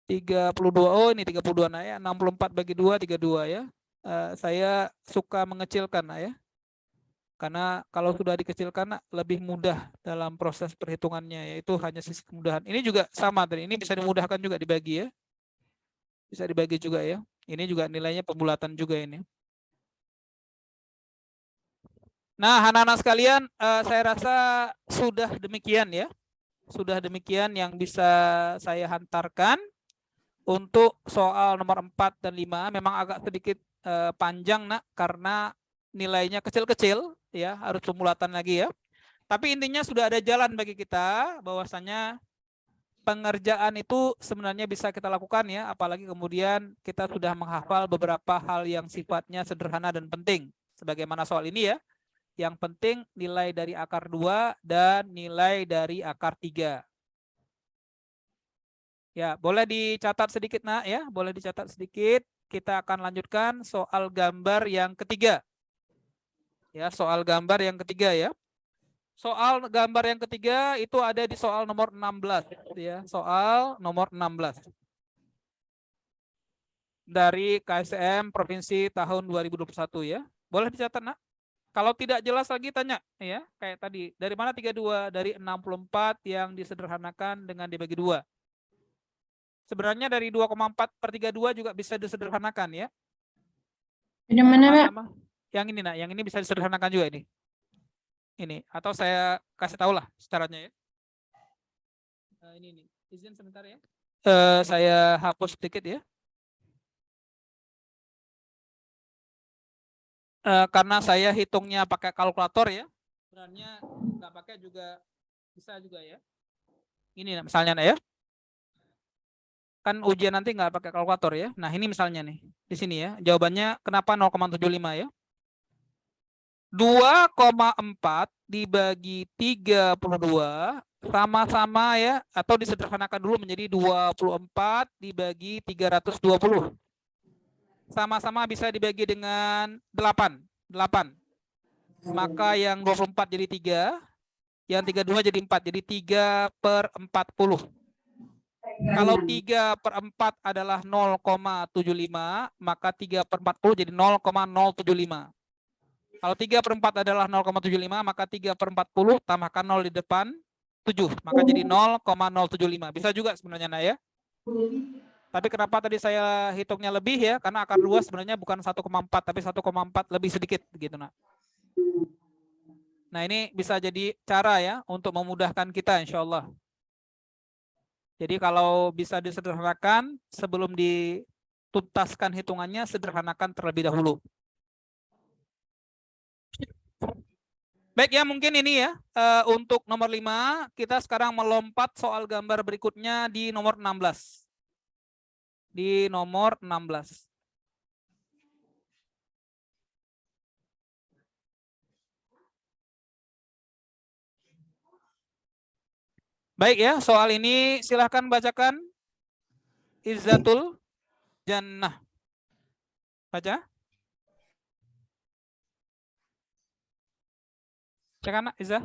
32. Oh, ini 32 nah ya. 64 bagi 2 32 ya. Saya suka mengecilkan nah ya. Karena kalau sudah dikecilkan nak, lebih mudah dalam proses perhitungannya, yaitu hanya sisi kemudahan. Ini juga sama tadi. Ini bisa dimudahkan juga dibagi ya. Bisa dibagi juga ya. Ini juga nilainya pembulatan juga ini. Nah, anak-anak sekalian, saya rasa sudah demikian ya. Sudah demikian yang bisa saya hantarkan untuk soal nomor 4 dan 5. Memang agak sedikit panjang nak, karena nilainya kecil-kecil ya, harus pembulatan lagi ya. Tapi intinya sudah ada jalan bagi kita bahwasanya pengerjaan itu sebenarnya bisa kita lakukan ya, apalagi kemudian kita sudah menghafal beberapa hal yang sifatnya sederhana dan penting. Sebagaimana soal ini ya. Yang penting nilai dari akar 2 dan nilai dari akar 3. Ya, boleh dicatat sedikit nak ya, boleh dicatat sedikit. Kita akan lanjutkan soal gambar yang ketiga. Ya, soal gambar yang ketiga ya. Soal gambar yang ketiga itu ada di soal nomor 16 ya, soal nomor 16. Dari KSM Provinsi tahun 2021 ya. Boleh dicatat nak? Kalau tidak jelas lagi tanya ya, kayak tadi. Dari mana 32? Dari 64 yang disederhanakan dengan dibagi 2. Sebenarnya dari 2,4/32 juga bisa disederhanakan ya. Yang mana, Nak? Yang ini nak, yang ini bisa disederhanakan juga ini. Ini atau saya kasih tahu lah caranya ya. Ini izin sebentar ya. Saya hapus sedikit ya. Karena saya hitungnya pakai kalkulator ya. Sebenarnya nggak pakai juga bisa juga ya. Ini misalnya ya. Kan ujian nanti nggak pakai kalkulator ya. Nah ini misalnya nih. Di sini ya. Jawabannya kenapa 0,75 ya. 2,4 dibagi 32 sama-sama ya. Atau disederhanakan dulu menjadi 24 dibagi 320. Sama-sama bisa dibagi dengan 8. Maka yang 24 jadi 3, yang 32 jadi 4, jadi 3/40. Kalau 3/4 adalah 0,75, maka 3/40 jadi 0,075. Kalau 3/4 adalah 0,75, maka 3/40 tambahkan 0 di depan 7, maka jadi 0,075. Bisa juga sebenarnya nah ya. Tapi kenapa tadi saya hitungnya lebih ya? Karena akar 2 sebenarnya bukan 1,4 tapi 1,4 lebih sedikit gitu nak. Nah ini bisa jadi cara ya untuk memudahkan kita insya Allah. Jadi kalau bisa disederhanakan sebelum dituntaskan hitungannya, sederhanakan terlebih dahulu. Baik ya, mungkin ini ya untuk nomor 5. Kita sekarang melompat soal gambar berikutnya di nomor 16. Di nomor 16. Baik ya, soal ini silahkan bacakan. Izzatul Jannah. Baca. Cek anak, Izzah.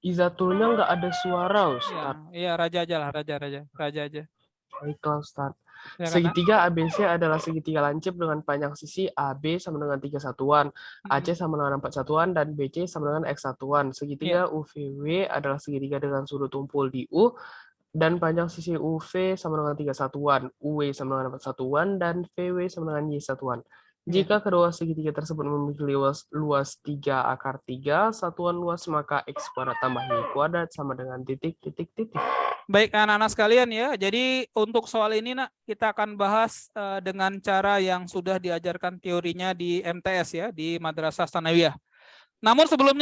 Izatulnya nggak ada suara, Ustaz. Iya, raja aja lah, raja aja. Baiklah, Ustaz. Ya, Segitiga ABC adalah segitiga lancip dengan panjang sisi AB sama dengan 3 satuan, AC sama dengan 4 satuan, dan BC sama dengan X satuan. Segitiga UVW adalah segitiga dengan sudut tumpul di U, dan panjang sisi UV sama dengan 3 satuan, UW sama dengan 4 satuan, dan VW sama dengan Y satuan. Jika kedua segitiga tersebut memiliki luas 3 akar 3 satuan luas, maka X kuadrat tambah Y kuadrat sama dengan titik. Baik anak-anak sekalian ya, jadi untuk soal ini nak kita akan bahas dengan cara yang sudah diajarkan teorinya di MTS ya, di Madrasah Tsanawiyah. Namun sebelum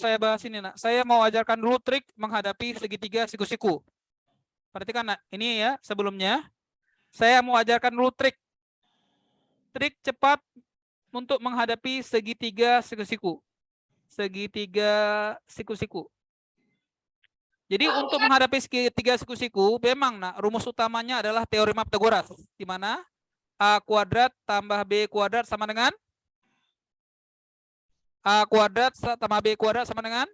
saya bahas ini nak, saya mau ajarkan dulu trik menghadapi segitiga siku-siku. Perhatikan nak, ini ya sebelumnya saya mau ajarkan dulu trik trik cepat untuk menghadapi segitiga siku-siku. Segitiga siku-siku. Jadi untuk menghadapi segitiga siku-siku, memang rumus utamanya adalah teorema Pythagoras, di mana A kuadrat tambah B kuadrat sama dengan A kuadrat tambah B kuadrat sama dengan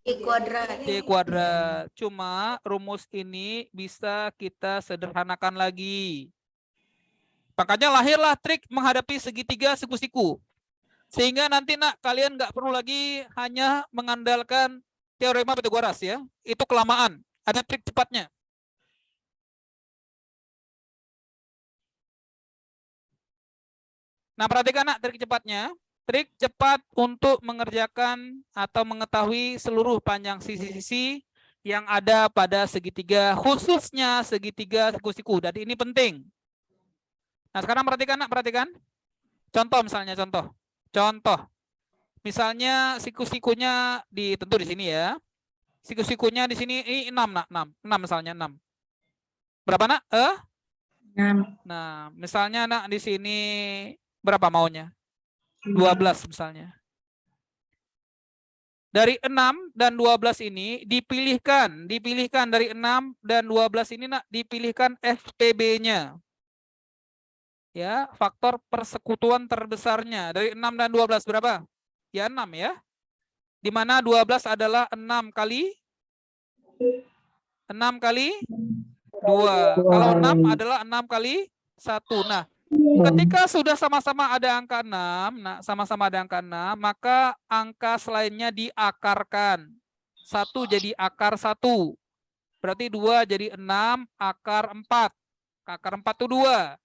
I kuadrat. C kuadrat. Cuma rumus ini bisa kita sederhanakan lagi. Makanya lahirlah trik menghadapi segitiga siku-siku. Sehingga nanti kalian nggak perlu lagi hanya mengandalkan teorema Pythagoras ya. Itu kelamaan. Ada trik cepatnya. Nah, perhatikan trik cepatnya. Trik cepat untuk mengerjakan atau mengetahui seluruh panjang sisi-sisi yang ada pada segitiga, khususnya segitiga siku-siku. Dan ini penting. Nah, sekarang perhatikan. Contoh misalnya, contoh. Misalnya siku-sikunya tentu di sini ya. Siku-sikunya di sini ini 6 misalnya 6. Berapa 6. Nah, misalnya di sini berapa maunya? 12 misalnya. Dari 6 dan 12 ini dipilihkan dari 6 dan 12 ini dipilihkan FPB-nya. Ya, faktor persekutuan terbesarnya dari 6 dan 12 berapa? Ya 6 ya. Di mana 12 adalah 6 kali 2. Kalau 6 adalah 6 kali 1. Nah, ketika sudah sama-sama ada angka 6, maka angka selainnya diakarkan. 1 jadi akar 1. Berarti 2 jadi 6, akar 4. Akar 4 itu 2.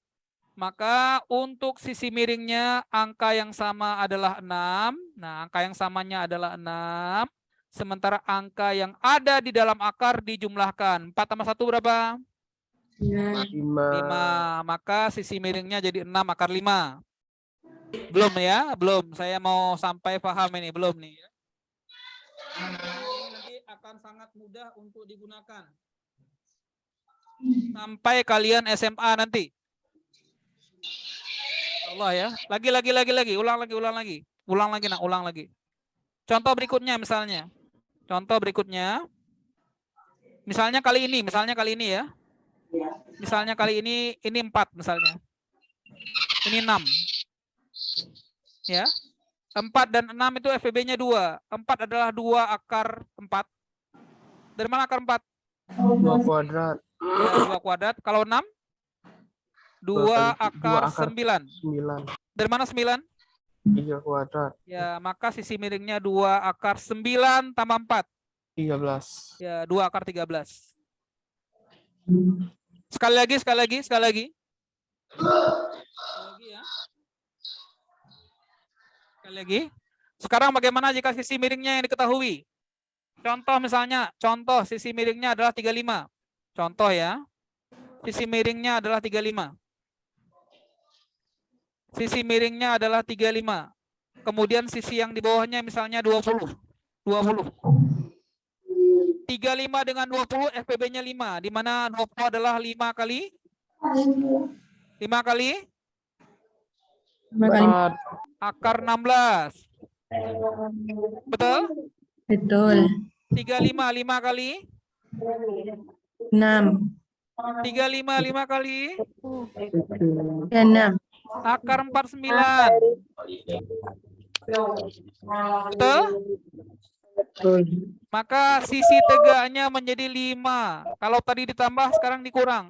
Maka untuk sisi miringnya angka yang sama adalah 6. Nah, angka yang samanya adalah 6. Sementara angka yang ada di dalam akar dijumlahkan. 4 tambah 1 berapa? 5. 5. Maka sisi miringnya jadi 6 akar 5. Belum ya? Belum. Saya mau sampai paham ini. Belum nih. Ini nanti akan sangat mudah untuk digunakan. Sampai kalian SMA nanti. Allah ya. Lagi. Ulang lagi. Contoh berikutnya misalnya. Misalnya kali ini ya. Misalnya kali ini 4 misalnya. Ini 6. Ya. 4 dan 6 itu FPB-nya 2. 4 adalah 2 akar 4. Dari mana akar 4? 2 kuadrat. Ya, 2 kuadrat. Kalau 6? 2 akar 9. 9. Dari mana 9? 3 kuadrat. Ya, maka sisi miringnya 2 akar 9 tambah 4. 13. Ya, 2 akar 13. Sekali lagi. Ya. Sekali lagi. Sekarang bagaimana jika sisi miringnya yang diketahui? Contoh sisi miringnya adalah 35. Contoh ya. Sisi miringnya adalah 35. Kemudian sisi yang di bawahnya misalnya 20. 35 dengan 20 FPB-nya 5. Di mana 20 adalah 5 kali 4. akar 16. Betul? Betul. 35 5 kali 6. 35 5 kali 6. akar 49. Betul? Maka sisi tegaknya menjadi 5. Kalau tadi ditambah, sekarang dikurang.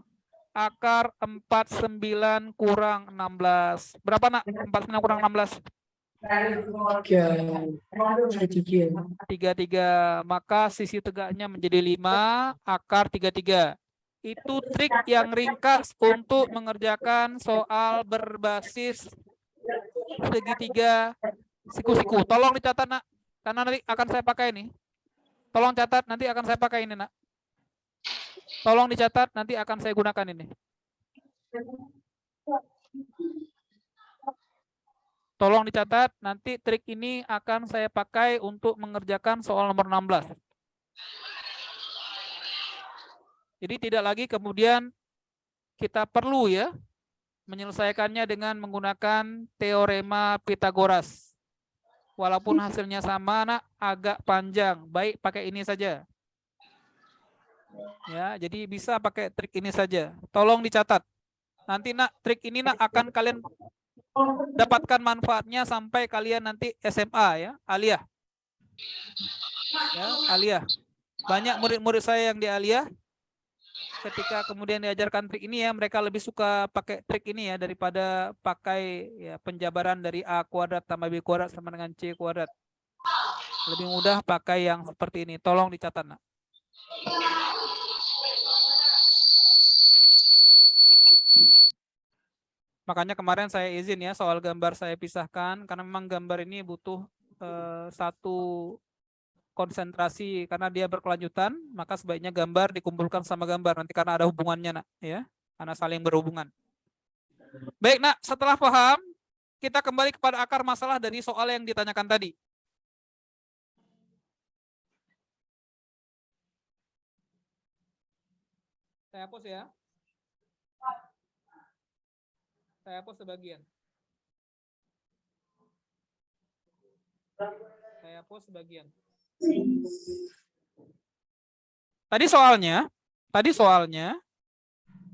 Akar 49 kurang 16. Berapa 49 kurang 16? 33. Maka sisi tegaknya menjadi 5, akar 33. Itu trik yang ringkas untuk mengerjakan soal berbasis segitiga siku-siku. Tolong dicatat karena nanti akan saya pakai ini. Tolong catat, nanti akan saya pakai ini Tolong dicatat, nanti akan saya gunakan ini. Tolong dicatat, nanti trik ini akan saya pakai untuk mengerjakan soal nomor 16. Jadi tidak lagi kemudian kita perlu ya Menyelesaikannya dengan menggunakan teorema Pitagoras. Walaupun hasilnya sama, nak, agak panjang. Baik, pakai ini saja. Ya, jadi bisa pakai trik ini saja. Tolong dicatat. Nanti, nak, trik ini, nak, akan kalian dapatkan manfaatnya sampai kalian nanti SMA, ya, aliyah. Ya, aliyah. Banyak murid-murid saya yang di aliyah, ketika kemudian diajarkan trik ini, ya, mereka lebih suka pakai trik ini, ya, daripada pakai, ya, penjabaran dari A kuadrat tambah B kuadrat sama dengan C kuadrat. Lebih mudah pakai yang seperti ini. Tolong dicatat, nak. Makanya kemarin saya izin, ya, soal gambar saya pisahkan, karena memang gambar ini butuh satu konsentrasi, karena dia berkelanjutan, maka sebaiknya gambar dikumpulkan sama gambar, nanti karena ada hubungannya, nak, ya, karena saling berhubungan. Baik, nak, setelah paham, kita kembali kepada akar masalah dari soal yang ditanyakan tadi. Saya hapus, ya. Saya hapus sebagian. Saya hapus sebagian. Tadi soalnya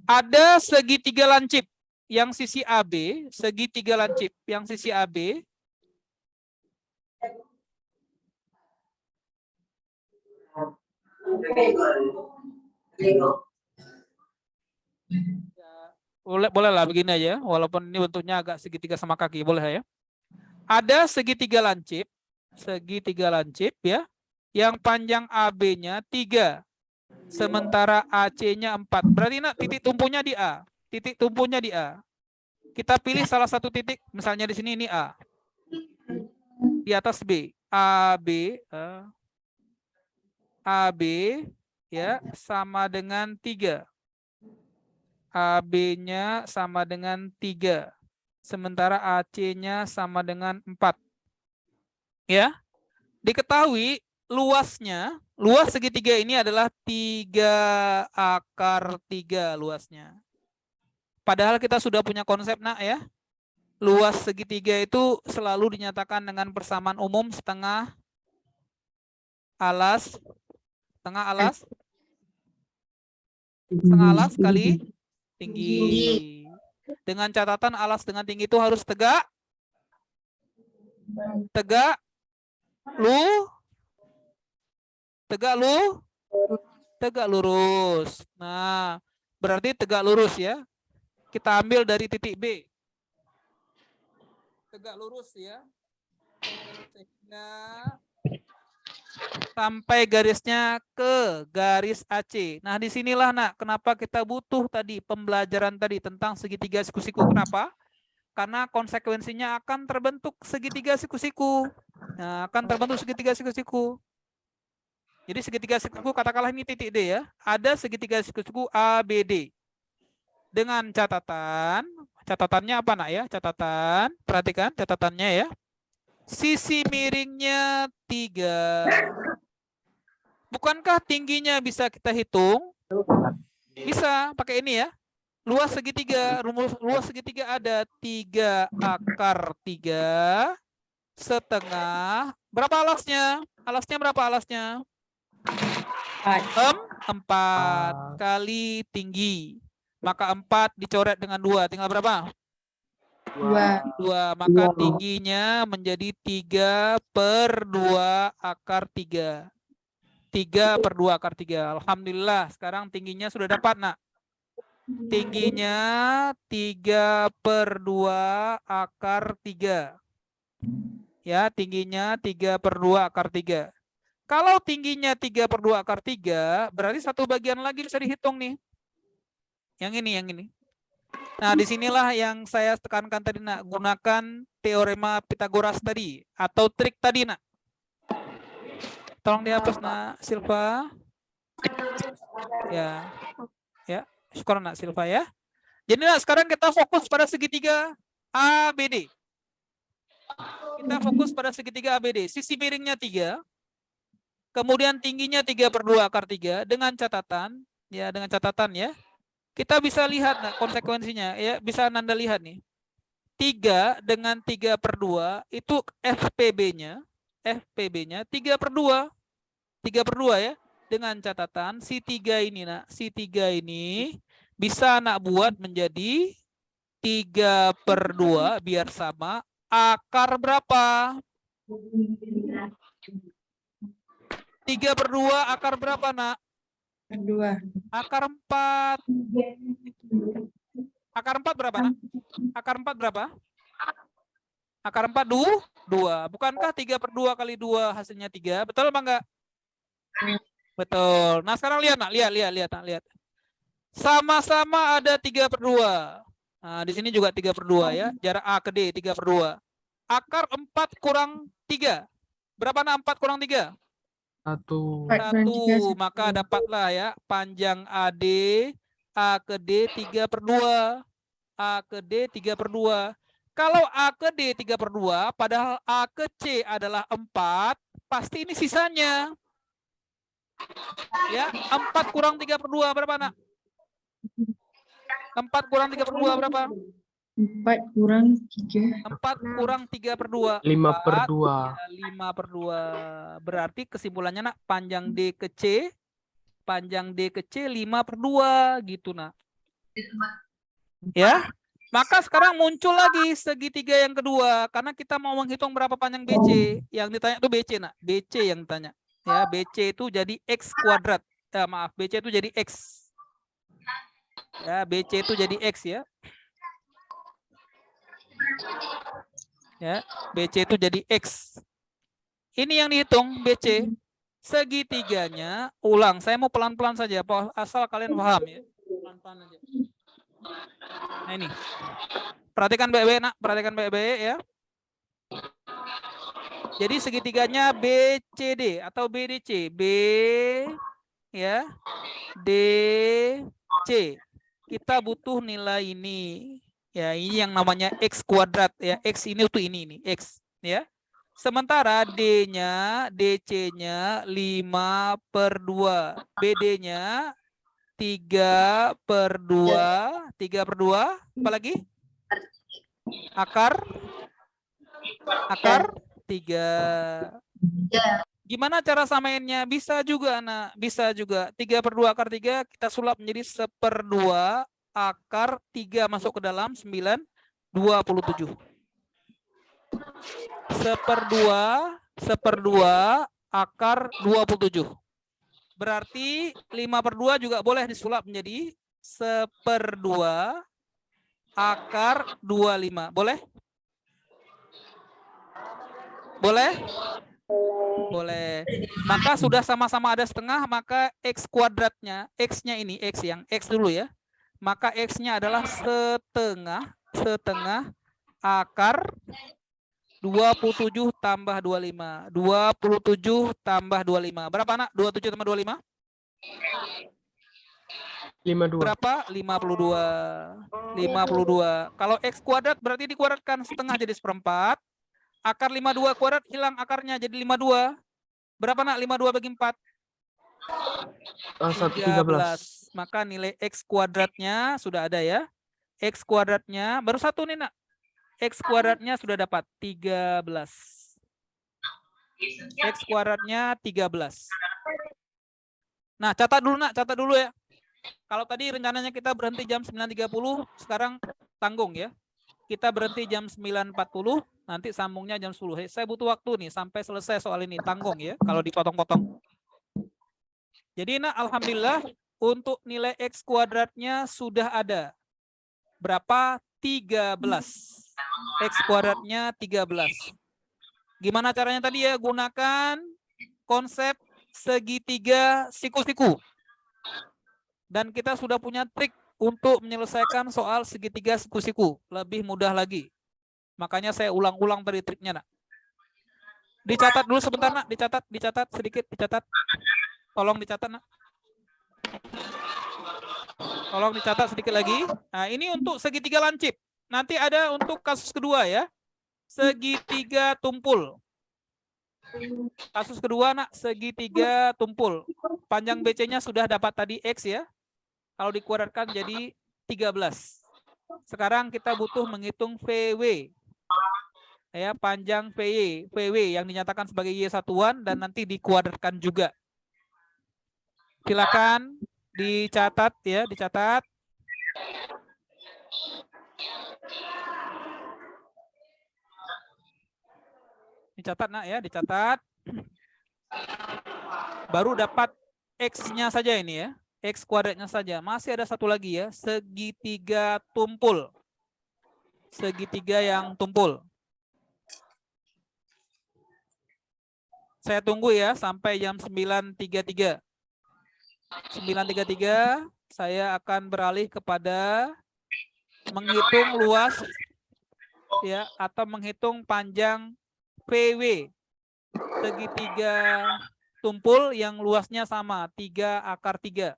ada segitiga lancip yang sisi AB, segitiga lancip yang sisi AB bolehlah begini aja, walaupun ini bentuknya agak segitiga sama kaki, boleh, ya. Ada segitiga lancip, ya, yang panjang AB-nya 3, sementara AC-nya 4. Berarti, nak, titik tumpunya di A. Titik tumpunya di A. Kita pilih salah satu titik, misalnya di sini ini A. Di atas B. AB, ya, sama dengan 3. AB-nya sama dengan 3. Sementara AC-nya sama dengan 4. Ya. Diketahui luas segitiga ini adalah 3 akar 3 luasnya. Padahal kita sudah punya konsep, nak, ya. Luas segitiga itu selalu dinyatakan dengan persamaan umum setengah alas kali tinggi. Dengan catatan alas dengan tinggi itu harus tegak lurus. Nah, berarti tegak lurus, ya. Kita ambil dari titik B. Tegak lurus, ya. Sehingga sampai garisnya ke garis AC. Nah, disinilah, nak, kenapa kita butuh tadi pembelajaran tadi tentang segitiga siku-siku. Kenapa? Karena konsekuensinya akan terbentuk segitiga siku-siku. Nah, akan terbentuk segitiga siku-siku. Jadi segitiga siku-siku, katakanlah ini titik D, ya. Ada segitiga siku-siku ABD. Dengan catatannya apa, nak, ya? Perhatikan catatannya, ya. Sisi miringnya 3. Bukankah tingginya bisa kita hitung? Bisa, pakai ini, ya. Luas segitiga ada 3 akar 3 setengah. Berapa alasnya? Berapa alasnya? 4 kali tinggi. Maka 4 dicoret dengan 2. Tinggal berapa? 2. Maka tingginya menjadi 3/2 akar 3. 3/2 akar 3. Alhamdulillah, sekarang tingginya sudah dapat, nak. Tingginya 3/2 akar 3. Ya, tingginya 3/2 akar 3. Kalau tingginya 3/2 akar 3, berarti satu bagian lagi bisa dihitung, nih. Yang ini. Nah, disinilah yang saya tekankan tadi, nak. Gunakan teorema Pitagoras tadi, atau trik tadi, nak. Tolong dihapus, nak, Silva. Ya. Syukur, nak, Silva, ya. Jadi, nak, sekarang kita fokus pada segitiga ABD. Sisi miringnya 3. Kemudian tingginya 3/2 akar 3 dengan catatan, ya. Kita bisa lihat nah, konsekuensinya ya, bisa Nanda lihat nih. 3 dengan 3/2 itu FPB-nya 3/2. 3/2 ya. Dengan catatan si 3 ini nak, si 3 ini bisa nak buat menjadi 3/2 biar sama akar berapa? 3/2 akar berapa nak? 2. Akar 4. Akar 4 berapa nak? Akar 4 berapa? Akar 4 2. Bukankah 3/2 kali 2 hasilnya 3? Betul apa enggak? Betul. Nah sekarang lihat nak, lihat. Sama-sama ada 3/2. Nah di sini juga 3/2 ya. Jarak A ke D 3/2. Akar 4 kurang 3. Berapa nak 4 kurang 3? 1. 1. Maka dapatlah ya panjang AD A ke D 3/2. A ke D 3/2. Kalau A ke D 3/2, padahal A ke C adalah 4, pasti ini sisanya. Ya, 4 kurang 3/2 berapa nak? 4 kurang 3/2 berapa? 4 kurang 3. 4 kurang 3/2. 5/2. 5/2. Berarti kesimpulannya nak, panjang D ke C 5/2 gitu nak. Ya. Maka sekarang muncul lagi segitiga yang kedua karena kita mau menghitung berapa panjang BC. Yang ditanya itu BC nak, BC yang ditanya. Ya, BC itu jadi X kuadrat. Maaf, BC itu jadi X. Ya, BC itu jadi X ya. Ya, BC itu jadi X. Ini yang dihitung BC. Segitiganya, ulang. Saya mau pelan-pelan saja, asal kalian paham ya. Pelan-pelan aja. Nah ini. Perhatikan baik-baik nak, perhatikan baik-baik ya. Jadi segitiganya BCD atau BDC. B ya. DC. Kita butuh nilai ini. Ya, ini yang namanya X kuadrat ya. X ini tuh ini X ya. Sementara D-nya, DC-nya 5/2. BD-nya 3/2. 3/2. Apa lagi? Akar 3. Gimana cara samainnya? Bisa juga, nak. Bisa juga. 3/2 akar 3 kita sulap menjadi 1/2 akar 3 masuk ke dalam 9, 27. 1/2 akar 27. Berarti 5/2 juga boleh disulap menjadi 1/2 akar 25. Boleh? Boleh? Boleh. Maka sudah sama-sama ada setengah, maka X kuadratnya, X-nya ini, X yang X dulu ya. Maka X-nya adalah setengah akar 27 tambah 25. 27 tambah 25. Berapa nak? 27 tambah 25? 52. Berapa? 52. 52. Kalau X kuadrat berarti dikuadratkan setengah jadi 1/4. Akar 52 kuadrat hilang akarnya jadi 52. Berapa nak 52 bagi 4? 13. Maka nilai X kuadratnya sudah ada ya. X kuadratnya baru satu nih nak. X kuadratnya sudah dapat 13. X kuadratnya 13. Nah, catat dulu nak, catat dulu ya. Kalau tadi rencananya kita berhenti jam 9.30, sekarang tanggung ya. Kita berhenti jam 9.40, nanti sambungnya jam 10. Saya butuh waktu nih sampai selesai soal ini, tanggung ya, kalau dipotong-potong. Jadi nah, alhamdulillah untuk nilai X kuadratnya sudah ada. Berapa? 13. X kuadratnya 13. Gimana caranya tadi ya? Gunakan konsep segitiga siku-siku. Dan kita sudah punya trik untuk menyelesaikan soal segitiga siku-siku. Lebih mudah lagi. Makanya saya ulang-ulang tadi triknya nak. Dicatat dulu sebentar nak, dicatat sedikit, dicatat. Tolong dicatat nak. Tolong dicatat sedikit lagi. Nah ini untuk segitiga lancip. Nanti ada untuk kasus kedua ya. Segitiga tumpul. Kasus kedua nak, segitiga tumpul. Panjang BC-nya sudah dapat tadi X ya. Kalau dikuadratkan jadi 13. Sekarang kita butuh menghitung VW. Ya, panjang VW yang dinyatakan sebagai Y satuan dan nanti dikuadratkan juga. Silakan dicatat ya, dicatat. Dicatat nak ya, dicatat. Baru dapat X-nya saja ini ya. X kuadratnya saja. Masih ada satu lagi ya, segitiga tumpul. Segitiga yang tumpul. Saya tunggu ya sampai jam 9.33. 9.33 saya akan beralih kepada menghitung luas ya atau menghitung panjang PW segitiga tumpul yang luasnya sama 3/3.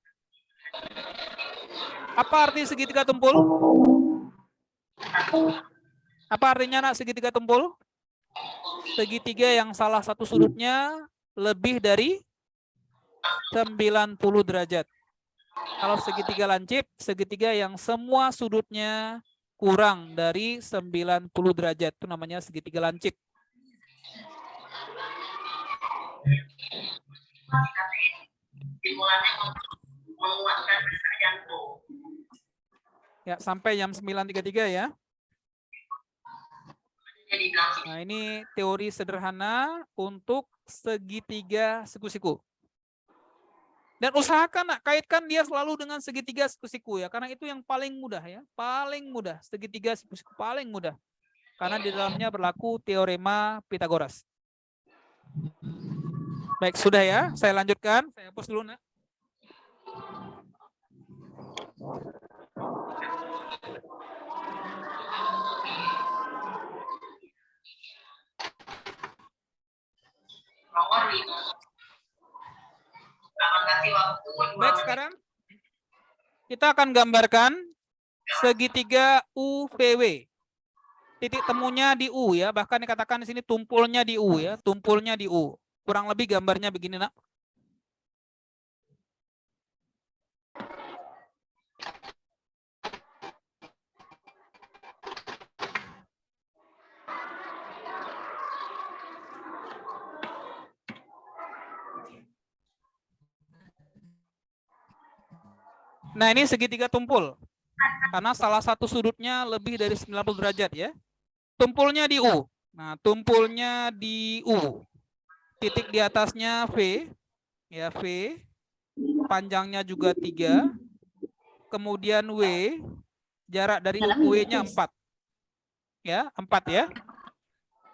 Apa arti segitiga tumpul? Apa artinya nak segitiga tumpul? Segitiga yang salah satu sudutnya lebih dari 90 derajat. Kalau segitiga lancip, segitiga yang semua sudutnya kurang dari 90 derajat. Itu namanya segitiga lancip. Stimulannya menguatkan detak jantung. Ya, sampai jam 9.33 ya. Nah, ini teori sederhana untuk segitiga siku-siku. Dan usahakan nak kaitkan dia selalu dengan segitiga siku-siku ya, karena itu yang paling mudah ya, paling mudah. Segitiga siku-siku paling mudah. Karena di dalamnya berlaku teorema Pythagoras. Baik, sudah ya, saya lanjutkan. Saya hapus dulu nak. Nomor 5. Akan kasih waktu 2 Baik, sekarang kita akan gambarkan segitiga UVW. Titik temunya di U ya, bahkan dikatakan di sini tumpulnya di U ya, tumpulnya di U. Kurang lebih gambarnya begini nak. Nah, ini segitiga tumpul. Karena salah satu sudutnya lebih dari 90 derajat ya. Tumpulnya di U. Nah, tumpulnya di U. Titik di atasnya V. Ya, V. Panjangnya juga 3. Kemudian W. Jarak dari W-nya 4. Ya, 4 ya.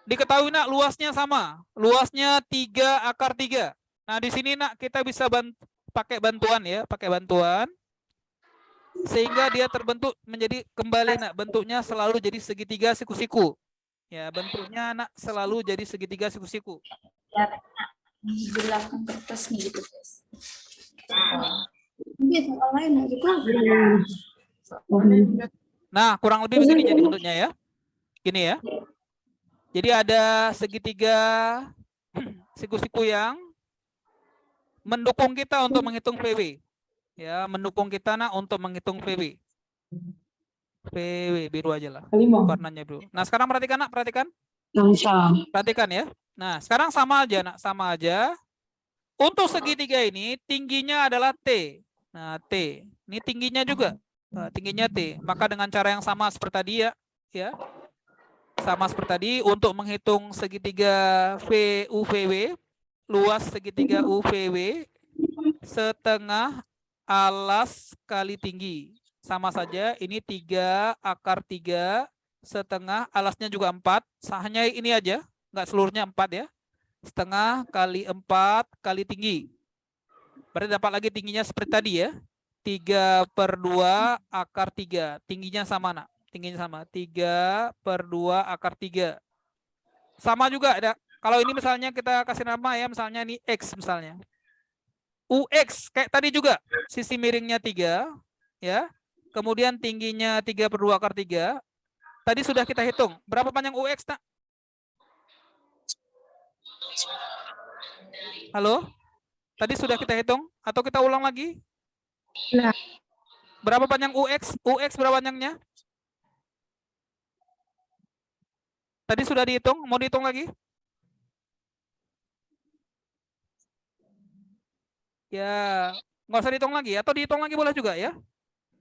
Diketahui nak luasnya sama. Luasnya 3/3. Nah, di sini nak kita bisa pakai bantuan ya, pakai bantuan. Sehingga dia terbentuk menjadi kembali nak bentuknya selalu jadi segitiga siku-siku. Ya, bentuknya nak selalu jadi segitiga siku-siku. Ya, di belakang kertas nih gitu guys. Ini soal lain gitu. Nah, kurang lebih begini jadi bentuknya ya. Gini ya. Jadi ada segitiga siku-siku yang mendukung kita untuk menghitung PW. Ya, mendukung kita nak untuk menghitung PW. PW biru aja lah. Warnanya biru. Nah, sekarang perhatikan nak, perhatikan. Perhatikan ya. Nah, sekarang sama aja nak, sama aja. Untuk segitiga ini tingginya adalah T. Nah, T. Ini tingginya juga. Nah, tingginya T. Maka dengan cara yang sama seperti tadi ya. Sama seperti tadi untuk menghitung segitiga VUVW, luas segitiga UVW setengah alas kali tinggi. Sama saja, ini 3/3 setengah, alasnya juga 4. Hanya ini aja, nggak seluruhnya 4 ya. Setengah kali 4 kali tinggi. Berarti dapat lagi tingginya seperti tadi ya. 3/2/3. Tingginya sama nak. Tingginya sama. 3/2/3. Sama juga ada. Kalau ini misalnya kita kasih nama ya, misalnya ini X misalnya. UX kayak tadi juga, sisi miringnya 3 ya. Kemudian tingginya 3/2/3. Tadi sudah kita hitung. Berapa panjang UX nak? Halo? Tadi sudah kita hitung atau kita ulang lagi? Nah. Berapa panjang UX? UX berapa panjangnya? Tadi sudah dihitung, mau dihitung lagi? Ya, nggak usah dihitung lagi, atau dihitung lagi boleh juga ya.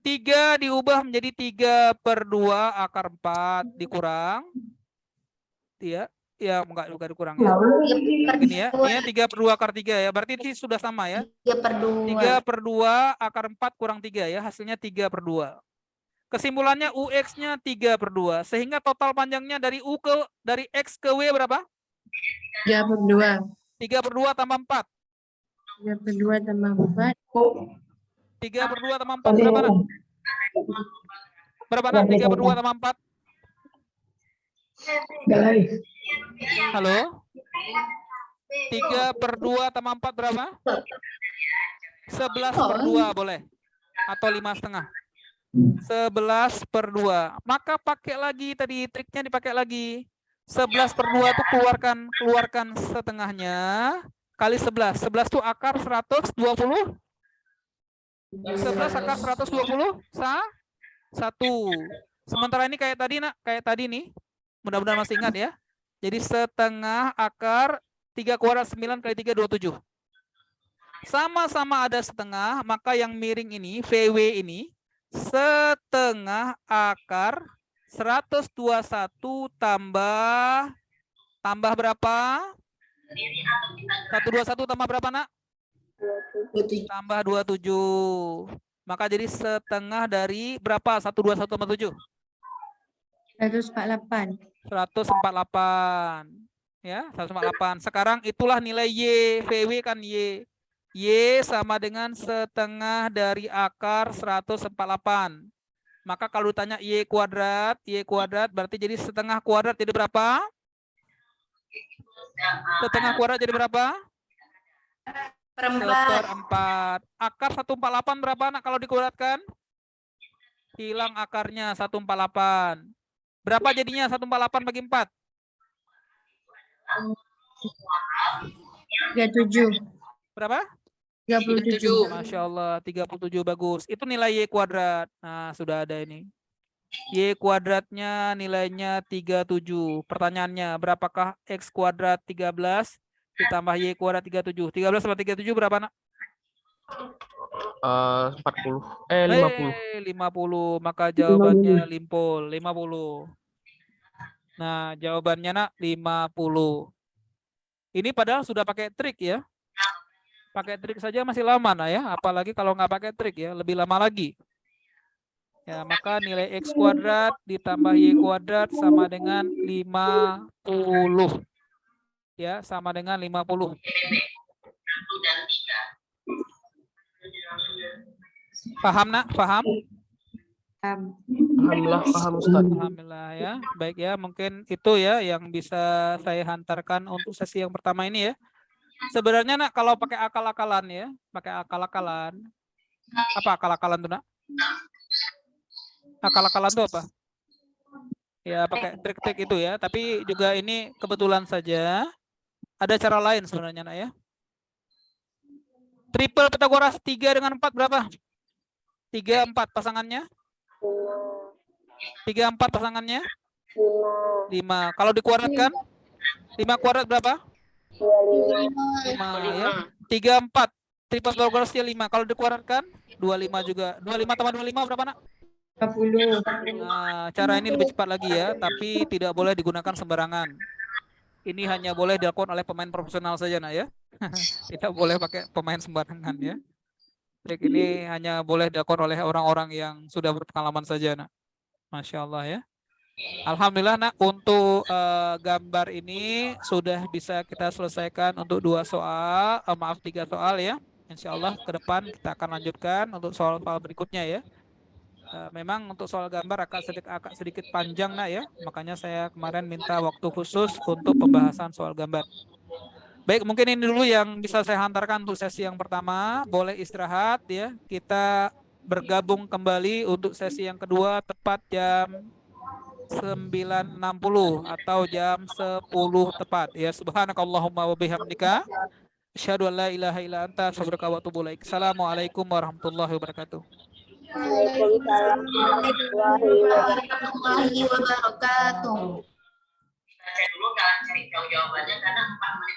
3 diubah menjadi 3/2 akar 4 dikurang. Ya, ya enggak juga dikurang ya. Gini ya, ini 3/2 akar 3 ya. Berarti ini sudah sama ya. 3/2 akar 4 kurang 3 ya. Hasilnya 3/2. Kesimpulannya UX-nya 3/2. Sehingga total panjangnya dari X ke W berapa? 3/2. 3/2 tambah 4. 3/2 tambah 4. 3/2 tambah 4 berapa nak? Berapa nak? 3/2 tambah 4? Halo? 3/2 tambah 4 berapa? 11/2 boleh. Atau 5,5. 11/2. Maka pakai lagi tadi triknya, dipakai lagi. 11/2 itu keluarkan setengahnya kali 11. 11 itu akar 120. 11 akar 120 1. Sementara ini kayak tadi nak, kayak tadi nih. Mudah-mudahan masih ingat ya. Jadi setengah akar 3 kuadrat 9 kali 3 27. Sama-sama ada setengah, maka yang miring ini VW ini setengah akar 121 tambah berapa? 121 tambah berapa nak? Tambah 27. Maka jadi setengah dari berapa? 121 tambah 7? 148. 148. Ya, 148. Sekarang itulah nilai Y. VW kan Y. Y sama dengan setengah dari akar 148. Maka kalau ditanya Y kuadrat berarti jadi setengah kuadrat jadi berapa? Setengah kuadrat jadi berapa? Seperempat. Akar 148 berapa nak kalau dikuadratkan? Hilang akarnya 148. Berapa jadinya 148 bagi 4? 37. Berapa? 37. Masya Allah, 37 bagus. Itu nilai Y kuadrat. Nah, sudah ada ini. Y kuadratnya nilainya 37. Pertanyaannya, berapakah X kuadrat 13 ditambah Y kuadrat 37? 13 tambah 37 berapa nak? 40. 50. 50. Maka jawabannya limpul. 50. Nah, jawabannya nak 50. Ini padahal sudah pakai trik ya. Pakai trik saja masih lama nah ya. Apalagi kalau nggak pakai trik ya, lebih lama lagi. Ya, maka nilai X kuadrat ditambah Y kuadrat sama dengan 50. Ya, sama dengan 50. Paham nak? Paham? Alhamdulillah paham Ustaz. Alhamdulillah ya. Baik ya, mungkin itu ya yang bisa saya hantarkan untuk sesi yang pertama ini ya. Sebenarnya nak kalau pakai akal-akalan ya, pakai akal-akalan. Apa akal-akalan tuh nak? Akal-akalan itu apa? Ya pakai trik-trik itu ya. Tapi juga ini kebetulan saja ada cara lain sebenarnya nak ya. Triple Pythagoras 3 dengan 4 berapa? 3, 4 pasangannya? 3, 4 pasangannya? 5. Kalau dikuadratkan? 5 kuadrat berapa? 5 ya. 3, 4. Triple Pythagorasnya 5. Kalau dikuadratkan? 25 juga. 25 tambah 25 berapa nak? 50. Nah, cara ini lebih cepat lagi ya. Tapi tidak boleh digunakan sembarangan. Ini hanya boleh dilakukan oleh pemain profesional saja nak ya. Tidak boleh pakai pemain sembarangan ya. Trik ini hanya boleh dilakukan oleh orang-orang yang sudah berpengalaman saja nak. Masya Allah ya. Alhamdulillah nak, untuk gambar ini sudah bisa kita selesaikan untuk 2 soal, maaf 3 soal ya. Insya Allah ke depan kita akan lanjutkan untuk soal-soal berikutnya ya. Memang untuk soal gambar agak sedikit panjang nak ya. Makanya saya kemarin minta waktu khusus untuk pembahasan soal gambar. Baik, mungkin ini dulu yang bisa saya hantarkan untuk sesi yang pertama. Boleh istirahat ya. Kita bergabung kembali untuk sesi yang kedua tepat jam 9.60 atau jam 10 tepat ya. Subhanakallahumma wa bihamdika asyhadu an la ilaha illa anta astaghfiruka wa atubu ilaik. Assalamualaikum warahmatullahi wabarakatuh. Waalaikumsalam warahmatullahi wabarakatuh. Kita cek dulu, kalian cari tahu jawabannya karena 4 menit